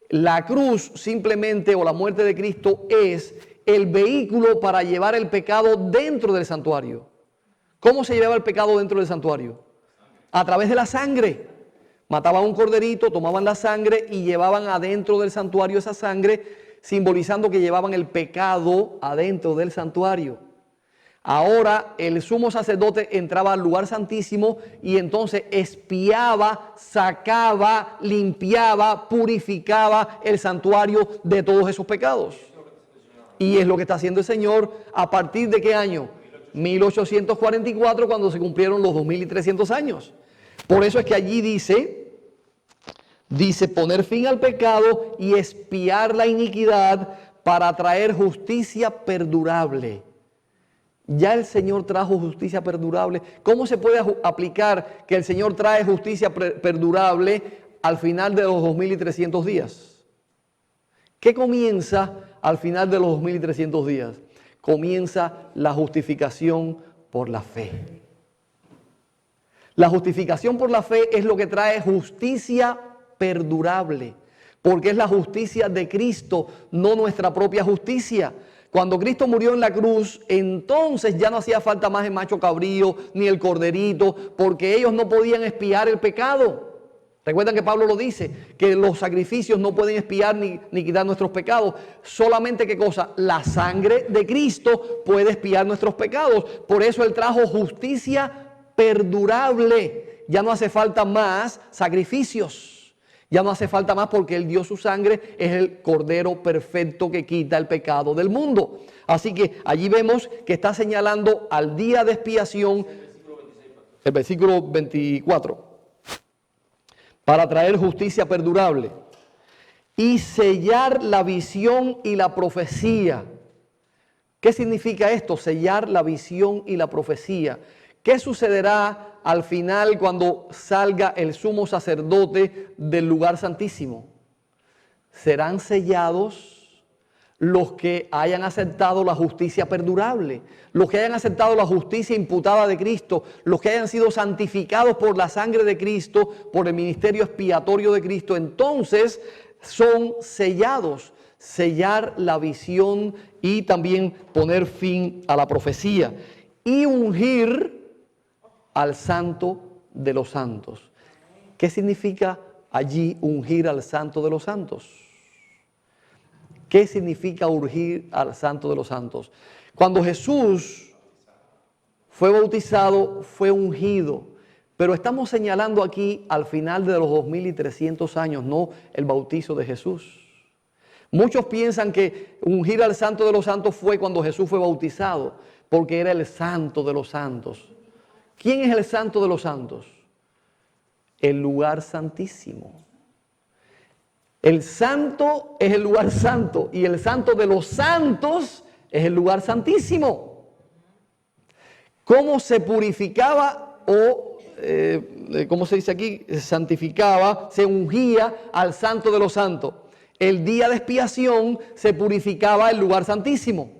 Speaker 1: La cruz simplemente, o la muerte de Cristo, es el vehículo para llevar el pecado dentro del santuario. ¿Cómo se llevaba el pecado dentro del santuario? A través de la sangre. Mataban un corderito, tomaban la sangre y llevaban adentro del santuario esa sangre, simbolizando que llevaban el pecado adentro del santuario. Ahora el sumo sacerdote entraba al lugar santísimo y entonces expiaba, sacaba, limpiaba, purificaba el santuario de todos esos pecados. Y es lo que está haciendo el Señor a partir de ¿qué año? 1844, cuando se cumplieron los 2300 años. Por eso es que allí dice poner fin al pecado y expiar la iniquidad para traer justicia perdurable. Ya el Señor trajo justicia perdurable. ¿Cómo se puede aplicar que el Señor trae justicia perdurable al final de los 2300 días? ¿Qué comienza al final de los 2300 días? Comienza la justificación por la fe. La justificación por la fe es lo que trae justicia perdurable, porque es la justicia de Cristo, no nuestra propia justicia. Cuando Cristo murió en la cruz, entonces ya no hacía falta más el macho cabrío ni el corderito, porque ellos no podían expiar el pecado. Recuerdan que Pablo lo dice, que los sacrificios no pueden expiar ni quitar nuestros pecados. Solamente, ¿qué cosa? La sangre de Cristo puede expiar nuestros pecados. Por eso Él trajo justicia perdurable. Ya no hace falta más sacrificios. Ya no hace falta más porque Él dio su sangre, es el Cordero perfecto que quita el pecado del mundo. Así que allí vemos que está señalando al día de expiación, el versículo 24, para traer justicia perdurable y sellar la visión y la profecía. ¿Qué significa esto? Sellar la visión y la profecía. ¿Qué sucederá al final cuando salga el sumo sacerdote del lugar santísimo? Serán sellados los que hayan aceptado la justicia perdurable, los que hayan aceptado la justicia imputada de Cristo, los que hayan sido santificados por la sangre de Cristo, por el ministerio expiatorio de Cristo. Entonces son sellados, sellar la visión y también poner fin a la profecía y ungir al Santo de los Santos. ¿Qué significa allí ungir al Santo de los Santos? ¿Qué significa ungir al Santo de los Santos? Cuando Jesús fue bautizado, fue ungido. Pero estamos señalando aquí al final de los 2300 años, no el bautizo de Jesús. Muchos piensan que ungir al Santo de los Santos fue cuando Jesús fue bautizado, porque era el Santo de los Santos. ¿Quién es el Santo de los Santos? El lugar santísimo. El santo es el lugar santo y el santo de los santos es el lugar santísimo. ¿Cómo se purificaba o ¿cómo se dice aquí? Santificaba, se ungía al Santo de los Santos. El día de expiación se purificaba el lugar santísimo.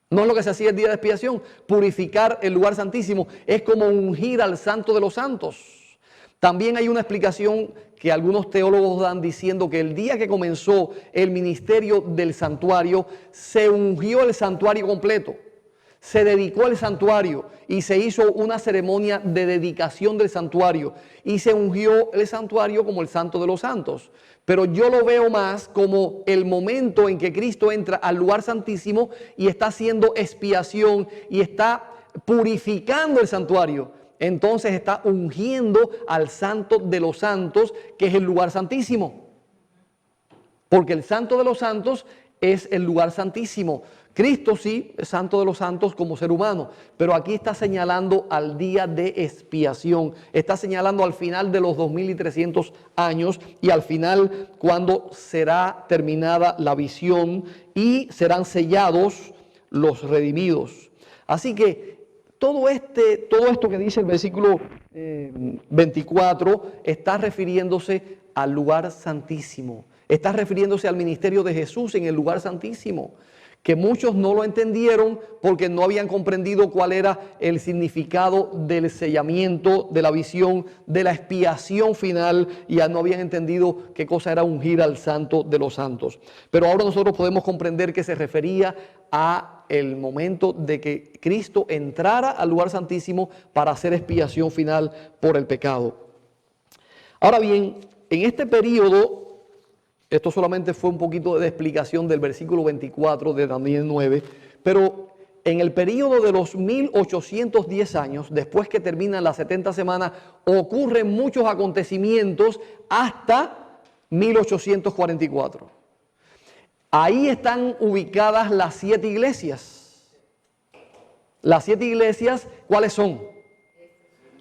Speaker 1: No es lo que se hacía el día de expiación. Purificar el lugar santísimo es como ungir al Santo de los Santos. También hay una explicación que algunos teólogos dan diciendo que el día que comenzó el ministerio del santuario, se ungió el santuario completo. Se dedicó el santuario y se hizo una ceremonia de dedicación del santuario y se ungió el santuario como el Santo de los Santos. Pero yo lo veo más como el momento en que Cristo entra al lugar santísimo y está haciendo expiación y está purificando el santuario. Entonces está ungiendo al Santo de los Santos, que es el lugar santísimo. Porque el Santo de los Santos es el lugar santísimo. Cristo sí es Santo de los Santos como ser humano, pero aquí está señalando al día de expiación, está señalando al final de los 2300 años y al final cuando será terminada la visión y serán sellados los redimidos. Así que todo esto que dice el versículo 24 está refiriéndose al lugar santísimo, está refiriéndose al ministerio de Jesús en el lugar santísimo, que muchos no lo entendieron porque no habían comprendido cuál era el significado del sellamiento, de la visión, de la expiación final, y ya no habían entendido qué cosa era ungir al Santo de los Santos. Pero ahora nosotros podemos comprender que se refería a el momento de que Cristo entrara al lugar santísimo para hacer expiación final por el pecado. Ahora bien, en este periodo, esto solamente fue un poquito de explicación del versículo 24 de Daniel 9, pero en el periodo de los 1810 años, después que terminan las 70 semanas, ocurren muchos acontecimientos hasta 1844. Ahí están ubicadas las 7 iglesias. Las 7 iglesias, ¿cuáles son?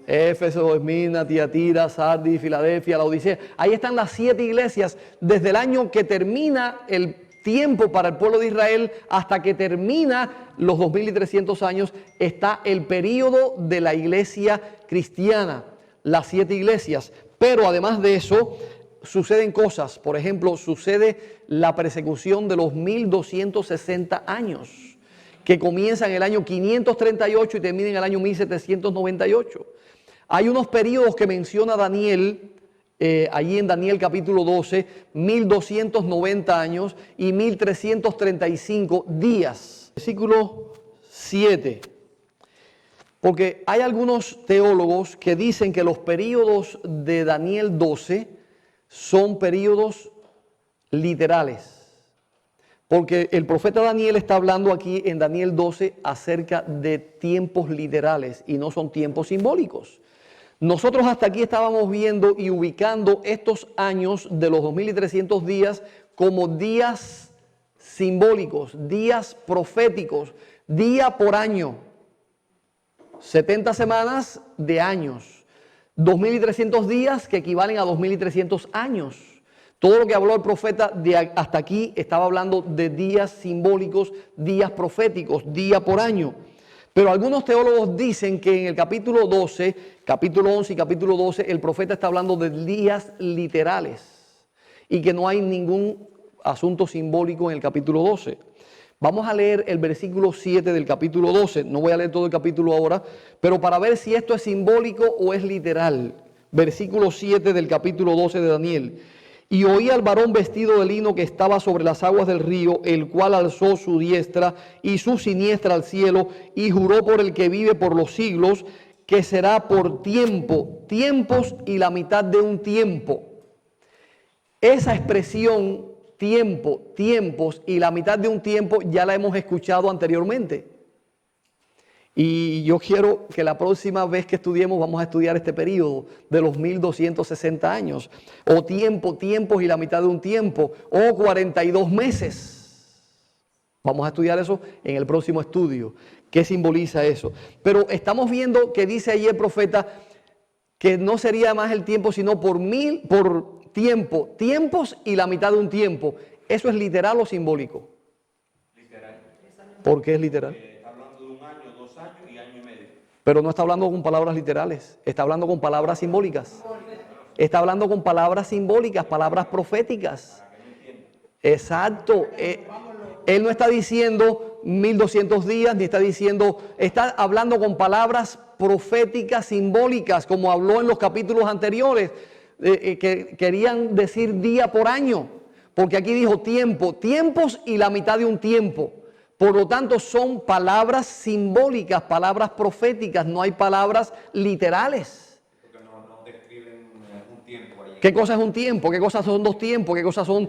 Speaker 1: Éfeso, Esmirna, Tiatira, Sardis, Filadelfia, Laodicea. Ahí están las 7 iglesias desde el año que termina el tiempo para el pueblo de Israel hasta que termina los 2300 años. Está el período de la iglesia cristiana, las 7 iglesias. Pero además de eso, suceden cosas. Por ejemplo, sucede la persecución de los 1260 años, que comienza en el año 538 y termina en el año 1798. Hay unos periodos que menciona Daniel, allí en Daniel capítulo 12, 1290 años y 1335 días. Versículo 7. Porque hay algunos teólogos que dicen que los periodos de Daniel 12 son periodos literales. Porque el profeta Daniel está hablando aquí en Daniel 12 acerca de tiempos literales y no son tiempos simbólicos. Nosotros hasta aquí estábamos viendo y ubicando estos años de los 2300 días como días simbólicos, días proféticos, día por año. 70 semanas de años. 2300 días que equivalen a 2300 años. Todo lo que habló el profeta hasta aquí estaba hablando de días simbólicos, días proféticos, día por año. Pero algunos teólogos dicen que en el capítulo 12, capítulo 11 y capítulo 12, el profeta está hablando de días literales y que no hay ningún asunto simbólico en el capítulo 12. Vamos a leer el versículo 7 del capítulo 12. No voy a leer todo el capítulo ahora, pero para ver si esto es simbólico o es literal. Versículo 7 del capítulo 12 de Daniel. Y oí al varón vestido de lino que estaba sobre las aguas del río, el cual alzó su diestra y su siniestra al cielo y juró por el que vive por los siglos, que será por tiempo, tiempos y la mitad de un tiempo. Esa expresión, tiempo, tiempos y la mitad de un tiempo, ya la hemos escuchado anteriormente. Y yo quiero que la próxima vez que estudiemos vamos a estudiar este periodo de los 1260 años. O tiempo, tiempos y la mitad de un tiempo. O 42 meses. Vamos a estudiar eso en el próximo estudio. ¿Qué simboliza eso? Pero estamos viendo que dice ahí el profeta que no sería más el tiempo sino por tiempo, tiempos y la mitad de un tiempo. ¿Eso es literal o simbólico?
Speaker 4: Literal.
Speaker 1: ¿Por qué es literal? Pero no está hablando con palabras literales, está hablando con palabras simbólicas. Está hablando con palabras simbólicas, palabras proféticas. Exacto. Él no está diciendo 1200 días, ni está diciendo, está hablando con palabras proféticas simbólicas, como habló en los capítulos anteriores, que querían decir día por año, porque aquí dijo tiempo, tiempos y la mitad de un tiempo. Por lo tanto, son palabras simbólicas, palabras proféticas, no hay palabras literales.
Speaker 4: Porque no describen un tiempo ahí.
Speaker 1: ¿Qué cosa es un tiempo? ¿Qué cosas son 2 tiempos? ¿Qué cosas son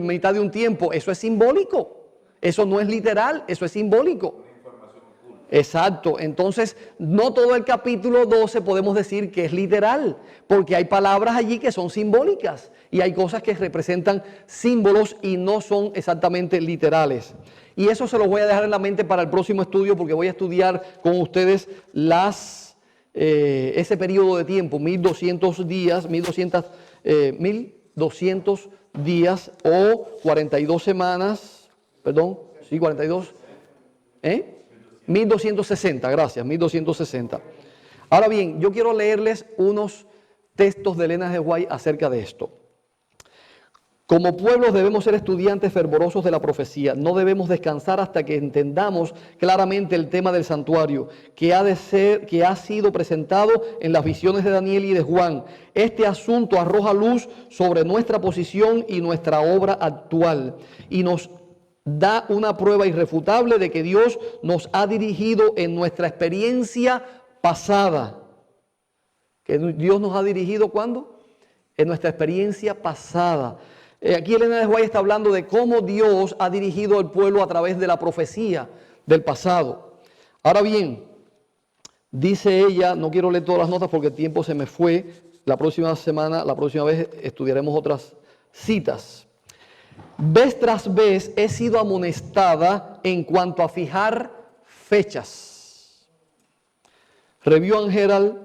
Speaker 1: mitad de un tiempo? Eso es simbólico. Eso no es literal, eso es simbólico. Exacto. Entonces, no todo el capítulo 12 podemos decir que es literal, porque hay palabras allí que son simbólicas y hay cosas que representan símbolos y no son exactamente literales. Y eso se lo voy a dejar en la mente para el próximo estudio, porque voy a estudiar con ustedes ese periodo de tiempo, 1200 días, 1200 días o 42 semanas, perdón, sí, 42, 1260, gracias, 1260. Ahora bien, yo quiero leerles unos textos de Elena G. White acerca de esto. Como pueblos debemos ser estudiantes fervorosos de la profecía. No debemos descansar hasta que entendamos claramente el tema del santuario, que ha sido presentado en las visiones de Daniel y de Juan. Este asunto arroja luz sobre nuestra posición y nuestra obra actual, y nos da una prueba irrefutable de que Dios nos ha dirigido en nuestra experiencia pasada. ¿Que Dios nos ha dirigido cuándo? En nuestra experiencia pasada. Aquí Elena de White está hablando de cómo Dios ha dirigido al pueblo a través de la profecía del pasado. Ahora bien, dice ella, no quiero leer todas las notas porque el tiempo se me fue. La próxima vez estudiaremos otras citas. Vez tras vez he sido amonestada en cuanto a fijar fechas. Review and Herald,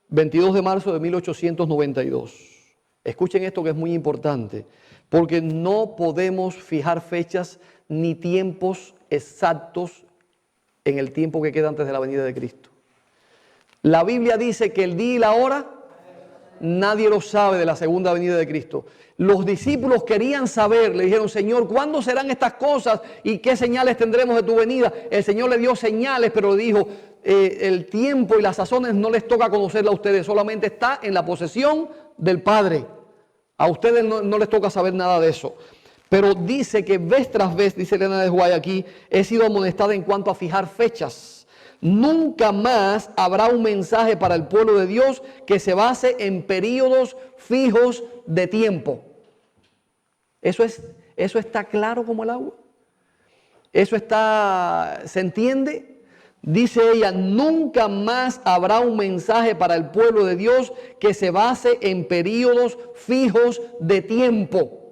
Speaker 1: 22 de marzo de 1892. Escuchen esto que es muy importante, porque no podemos fijar fechas ni tiempos exactos en el tiempo que queda antes de la venida de Cristo. La Biblia dice que el día y la hora nadie lo sabe de la segunda venida de Cristo. Los discípulos querían saber, le dijeron, Señor, ¿cuándo serán estas cosas y qué señales tendremos de tu venida? El Señor le dio señales, pero le dijo, el tiempo y las sazones no les toca conocerla a ustedes, solamente está en la posesión del Padre. A ustedes no les toca saber nada de eso. Pero dice que vez tras vez, dice Elena de White aquí, he sido amonestada en cuanto a fijar fechas. Nunca más habrá un mensaje para el pueblo de Dios que se base en periodos fijos de tiempo. Eso está claro como el agua. ¿Se entiende? Dice ella, nunca más habrá un mensaje para el pueblo de Dios que se base en periodos fijos de tiempo.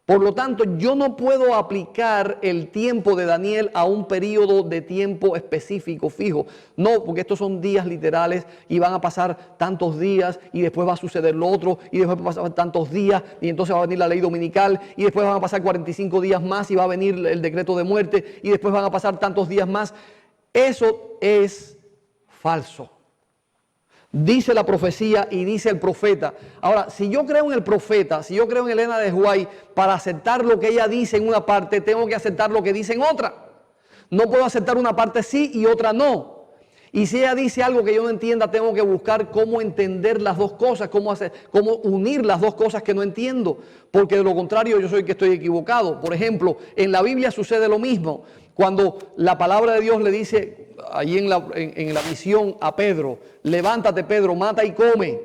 Speaker 1: Por lo tanto, yo no puedo aplicar el tiempo de Daniel a un periodo de tiempo específico, fijo. No, porque estos son días literales y van a pasar tantos días y después va a suceder lo otro y después va a pasar tantos días y entonces va a venir la ley dominical y después van a pasar 45 días más y va a venir el decreto de muerte y después van a pasar tantos días más. Eso es falso. Dice la profecía y dice el profeta. Ahora, si yo creo en el profeta, si yo creo en Elena de White, para aceptar lo que ella dice en una parte, tengo que aceptar lo que dice en otra. No puedo aceptar una parte sí y otra no. Y si ella dice algo que yo no entienda, tengo que buscar cómo entender las dos cosas, cómo unir las dos cosas que no entiendo. Porque de lo contrario yo soy el que estoy equivocado. Por ejemplo, en la Biblia sucede lo mismo. Cuando la palabra de Dios le dice allí en la visión a Pedro, levántate Pedro, mata y come.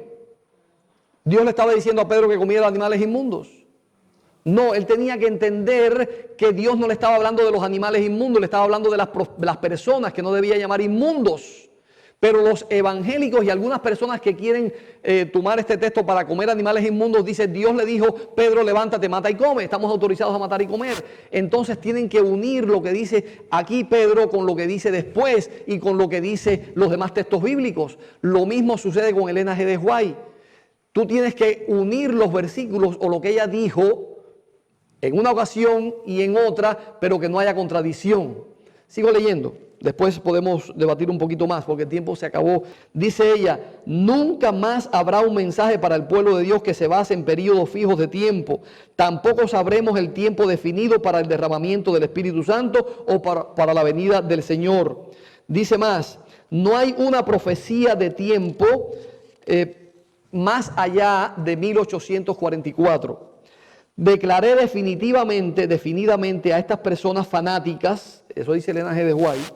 Speaker 1: Dios le estaba diciendo a Pedro que comiera animales inmundos. No, él tenía que entender que Dios no le estaba hablando de los animales inmundos, le estaba hablando de las personas que no debía llamar inmundos. Pero los evangélicos y algunas personas que quieren tomar este texto para comer animales inmundos, dice Dios le dijo, Pedro, levántate, mata y come. Estamos autorizados a matar y comer. Entonces tienen que unir lo que dice aquí Pedro con lo que dice después y con lo que dice los demás textos bíblicos. Lo mismo sucede con Elena G. de White. Tú tienes que unir los versículos o lo que ella dijo en una ocasión y en otra, pero que no haya contradicción. Sigo leyendo. Después podemos debatir un poquito más porque el tiempo se acabó. Dice ella, nunca más habrá un mensaje para el pueblo de Dios que se base en periodos fijos de tiempo. Tampoco sabremos el tiempo definido para el derramamiento del Espíritu Santo o para la venida del Señor. Dice más, no hay una profecía de tiempo más allá de 1844. Declaré definidamente a estas personas fanáticas, eso dice Elena G. de White,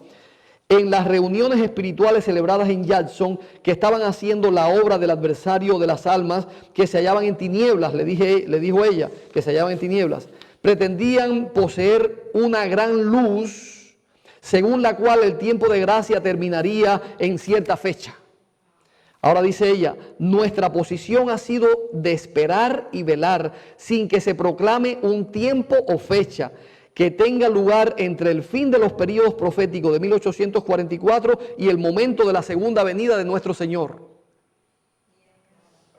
Speaker 1: en las reuniones espirituales celebradas en Jackson, que estaban haciendo la obra del adversario de las almas, que se hallaban en tinieblas, le dijo ella, que se hallaban en tinieblas. Pretendían poseer una gran luz, según la cual el tiempo de gracia terminaría en cierta fecha. Ahora dice ella, nuestra posición ha sido de esperar y velar sin que se proclame un tiempo o fecha que tenga lugar entre el fin de los periodos proféticos de 1844 y el momento de la segunda venida de nuestro Señor.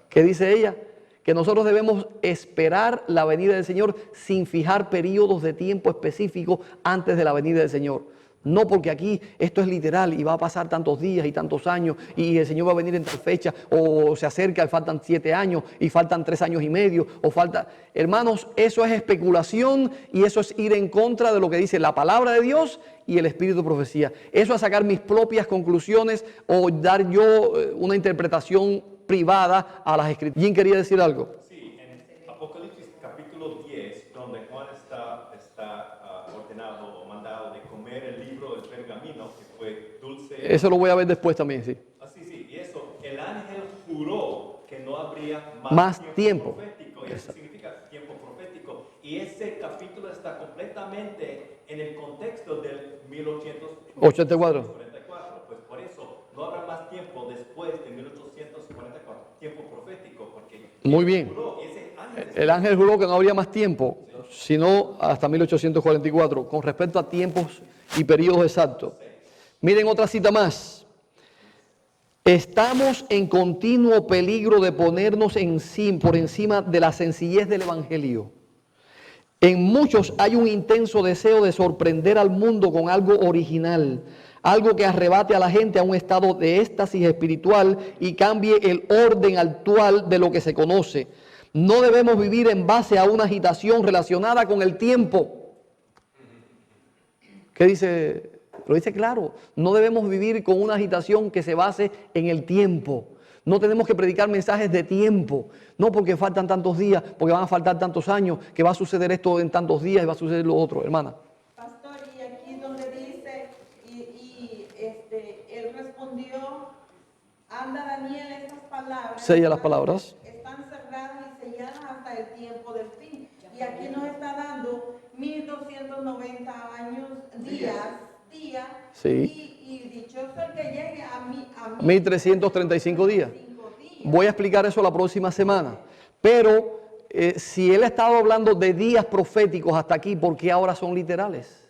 Speaker 1: ¿Qué dice ella? Que nosotros debemos esperar la venida del Señor sin fijar periodos de tiempo específicos antes de la venida del Señor. No porque aquí esto es literal y va a pasar tantos días y tantos años y el Señor va a venir en tal fecha o se acerca y faltan 7 años y faltan 3 años y medio o falta... Hermanos, eso es especulación y eso es ir en contra de lo que dice la palabra de Dios y el espíritu de profecía. Eso es sacar mis propias conclusiones o dar yo una interpretación privada a las escrituras. ¿Quién quería decir algo?
Speaker 2: Sí, en Apocalipsis capítulo 10, donde Juan está ordenado o mandado de comer el libro del pergamino, que fue dulce.
Speaker 1: Eso lo voy a ver después también, sí.
Speaker 2: Sí, y eso, el ángel juró que no habría
Speaker 1: Más tiempo.
Speaker 2: profético, y eso significa tiempo profético. Y ese capítulo está completamente en el contexto del 1844. Pues por eso no habrá más tiempo después de 1844, tiempo profético, porque
Speaker 1: muy bien. El ángel juró que no habría más tiempo, sino hasta 1844, con respecto a tiempos y periodos exactos. Miren otra cita más. Estamos en continuo peligro de ponernos por encima de la sencillez del Evangelio. En muchos hay un intenso deseo de sorprender al mundo con algo original, algo que arrebate a la gente a un estado de éxtasis espiritual y cambie el orden actual de lo que se conoce. No debemos vivir en base a una agitación relacionada con el tiempo. ¿Qué dice? Lo dice claro. No debemos vivir con una agitación que se base en el tiempo. No tenemos que predicar mensajes de tiempo. No porque faltan tantos días, porque van a faltar tantos años, que va a suceder esto en tantos días y va a suceder lo otro, hermana.
Speaker 5: Pastor, y aquí donde dice, él respondió, anda Daniel, estas palabras.
Speaker 1: Sella las palabras.
Speaker 5: Están cerradas y selladas hasta el tiempo del fin. Y aquí nos está dando 1290 años, días.
Speaker 1: Sí.
Speaker 5: Y dichoso el que llegue a
Speaker 1: 1335 días. Voy a explicar eso la próxima semana. Pero si él ha estado hablando de días proféticos hasta aquí, ¿por qué ahora son literales?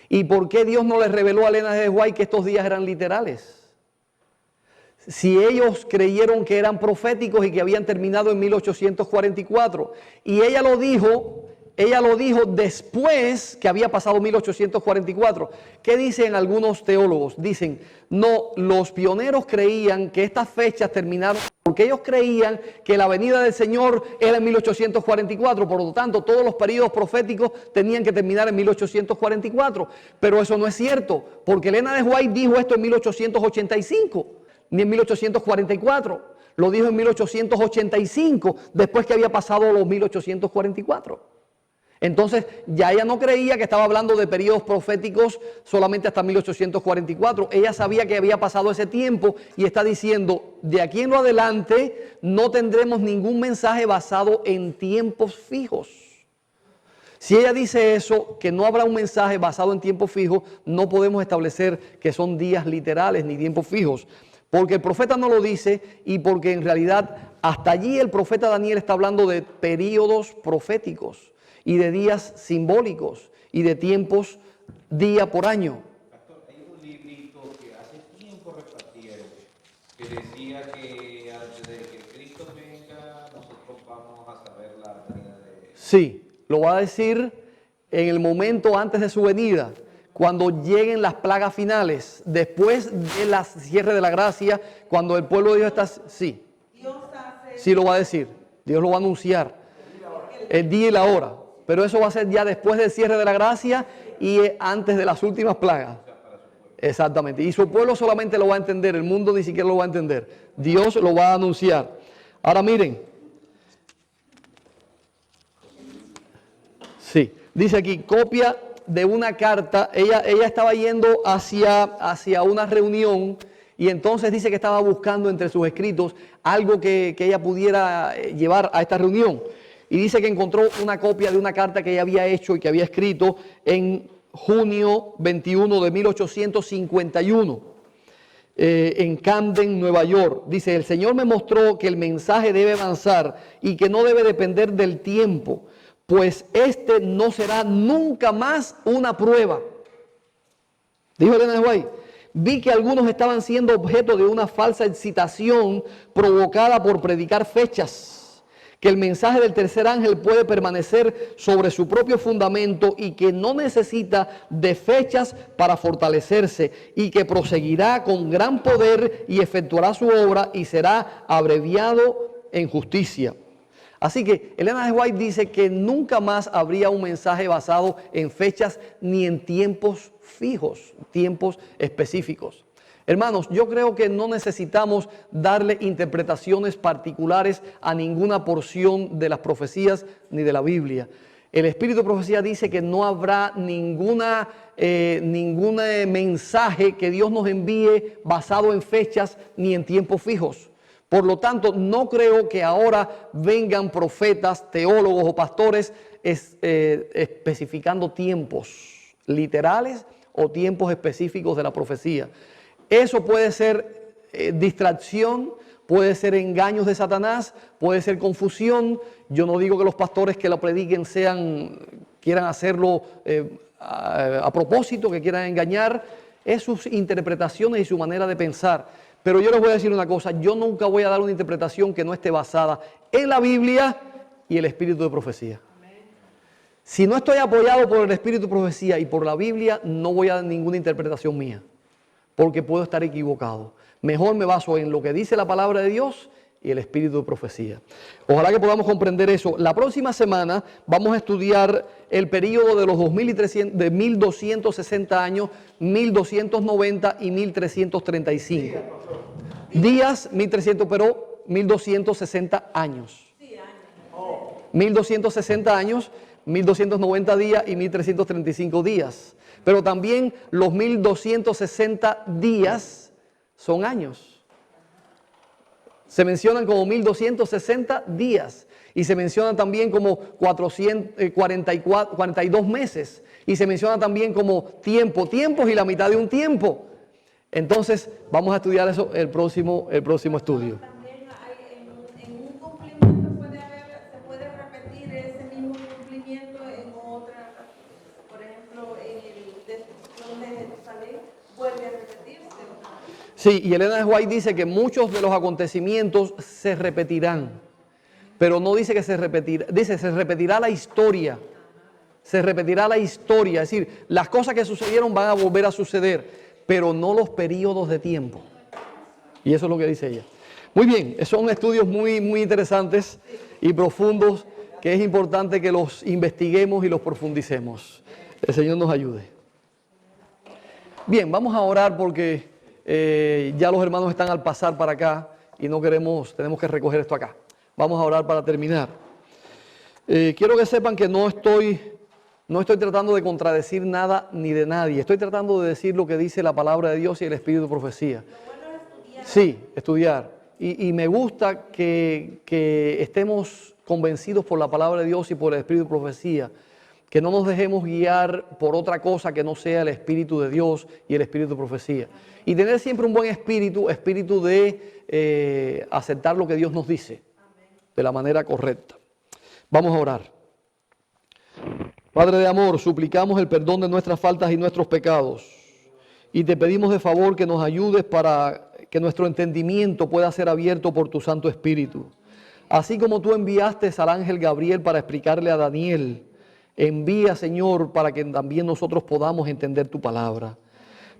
Speaker 1: ¿Y por qué Dios no les reveló a Elena G. de White que estos días eran literales? Si ellos creyeron que eran proféticos y que habían terminado en 1844. Y ella lo dijo después que había pasado 1844. ¿Qué dicen algunos teólogos? Dicen, no, los pioneros creían que estas fechas terminaron porque ellos creían que la venida del Señor era en 1844. Por lo tanto, todos los periodos proféticos tenían que terminar en 1844. Pero eso no es cierto, porque Elena de White dijo esto en 1885, ni en 1844. Lo dijo en 1885, después que había pasado los 1844. Entonces, ya ella no creía que estaba hablando de periodos proféticos solamente hasta 1844. Ella sabía que había pasado ese tiempo y está diciendo, de aquí en lo adelante no tendremos ningún mensaje basado en tiempos fijos. Si ella dice eso, que no habrá un mensaje basado en tiempos fijos, no podemos establecer que son días literales ni tiempos fijos. Porque el profeta no lo dice y porque en realidad hasta allí el profeta Daniel está hablando de periodos proféticos y de días simbólicos y de tiempos día por año.
Speaker 4: Pastor, hay un librito que hace tiempo repartieron que decía que antes de que Cristo venga nosotros vamos a saber la venida de Él.
Speaker 1: Sí, lo va a decir en el momento antes de su venida, Cuando lleguen las plagas finales, después del cierre de la gracia, cuando el pueblo de Dios está... Sí,
Speaker 5: Dios hace
Speaker 1: sí lo va a decir, Dios lo va a anunciar, el día y la hora. Pero eso va a ser ya después del cierre de la gracia y antes de las últimas plagas. Exactamente. Y su pueblo solamente lo va a entender, el mundo ni siquiera lo va a entender. Dios lo va a anunciar. Ahora miren. Sí, dice aquí, copia de una carta. Ella estaba yendo hacia una reunión y entonces dice que estaba buscando entre sus escritos algo que ella pudiera llevar a esta reunión. Y dice que encontró una copia de una carta que ella había hecho y que había escrito en junio 21 de 1851 en Camden, Nueva York. Dice, el Señor me mostró que el mensaje debe avanzar y que no debe depender del tiempo, pues este no será nunca más una prueba. Dijo Elena de White, vi que algunos estaban siendo objeto de una falsa excitación provocada por predicar fechas, que el mensaje del tercer ángel puede permanecer sobre su propio fundamento y que no necesita de fechas para fortalecerse y que proseguirá con gran poder y efectuará su obra y será abreviado en justicia. Así que Elena de White dice que nunca más habría un mensaje basado en fechas ni en tiempos fijos, tiempos específicos. Hermanos, yo creo que no necesitamos darle interpretaciones particulares a ninguna porción de las profecías ni de la Biblia. El Espíritu de Profecía dice que no habrá ningún mensaje que Dios nos envíe basado en fechas ni en tiempos fijos. Por lo tanto, no creo que ahora vengan profetas, teólogos o pastores especificando tiempos literales o tiempos específicos de la profecía. Eso puede ser distracción, puede ser engaños de Satanás, puede ser confusión. Yo no digo que los pastores que lo prediquen quieran hacerlo a propósito, que quieran engañar. Es sus interpretaciones y su manera de pensar. Pero yo les voy a decir una cosa, yo nunca voy a dar una interpretación que no esté basada en la Biblia y el Espíritu de Profecía. Si no estoy apoyado por el Espíritu de Profecía y por la Biblia, no voy a dar ninguna interpretación mía, porque puedo estar equivocado. Mejor me baso en lo que dice la palabra de Dios y el Espíritu de Profecía. Ojalá que podamos comprender eso. La próxima semana vamos a estudiar el periodo de los 1260 años, 1290 y 1335. Días, 1300, pero 1260 años. 1260 años, 1290 días y 1335 días. Pero también los 1260 días son años. Se mencionan como 1260 días y se mencionan también como 42 meses y se menciona también como tiempos y la mitad de un tiempo. Entonces vamos a estudiar eso el próximo estudio.
Speaker 5: También en un cumplimiento se puede repetir ese mismo cumplimiento en otra, por ejemplo, en el destrucción de Jerusalén vuelve a repetirse.
Speaker 1: Sí, y Elena de White dice que muchos de los acontecimientos se repetirán, pero no dice que se repetirá, dice se repetirá la historia. Se repetirá la historia, es decir, las cosas que sucedieron van a volver a suceder, pero no los periodos de tiempo. Y eso es lo que dice ella. Muy bien, son estudios muy, muy interesantes y profundos que es importante que los investiguemos y los profundicemos. El Señor nos ayude. Bien, vamos a orar porque ya los hermanos están al pasar para acá y tenemos que recoger esto acá. Vamos a orar para terminar. Quiero que sepan que no estoy tratando de contradecir nada ni de nadie. Estoy tratando de decir lo que dice la palabra de Dios y el Espíritu de Profecía. Sí, estudiar. Y me gusta que estemos convencidos por la palabra de Dios y por el Espíritu de Profecía. Que no nos dejemos guiar por otra cosa que no sea el Espíritu de Dios y el Espíritu de Profecía. Y tener siempre un buen espíritu de aceptar lo que Dios nos dice de la manera correcta. Vamos a orar. Padre de amor, suplicamos el perdón de nuestras faltas y nuestros pecados. Y te pedimos de favor que nos ayudes para que nuestro entendimiento pueda ser abierto por tu Santo Espíritu. Así como tú enviaste al ángel Gabriel para explicarle a Daniel Envía, Señor, para que también nosotros podamos entender tu palabra.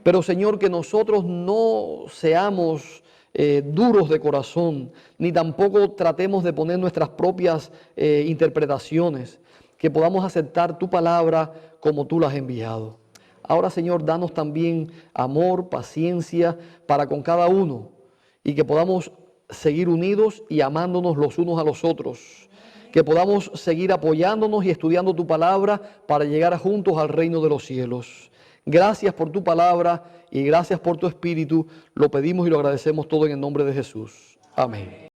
Speaker 1: Pero, Señor, que nosotros no seamos duros de corazón, ni tampoco tratemos de poner nuestras propias interpretaciones, que podamos aceptar tu palabra como tú la has enviado. Ahora, Señor, danos también amor, paciencia para con cada uno y que podamos seguir unidos y amándonos los unos a los otros. Que podamos seguir apoyándonos y estudiando tu palabra para llegar juntos al reino de los cielos. Gracias por tu palabra y gracias por tu espíritu. Lo pedimos y lo agradecemos todo en el nombre de Jesús. Amén.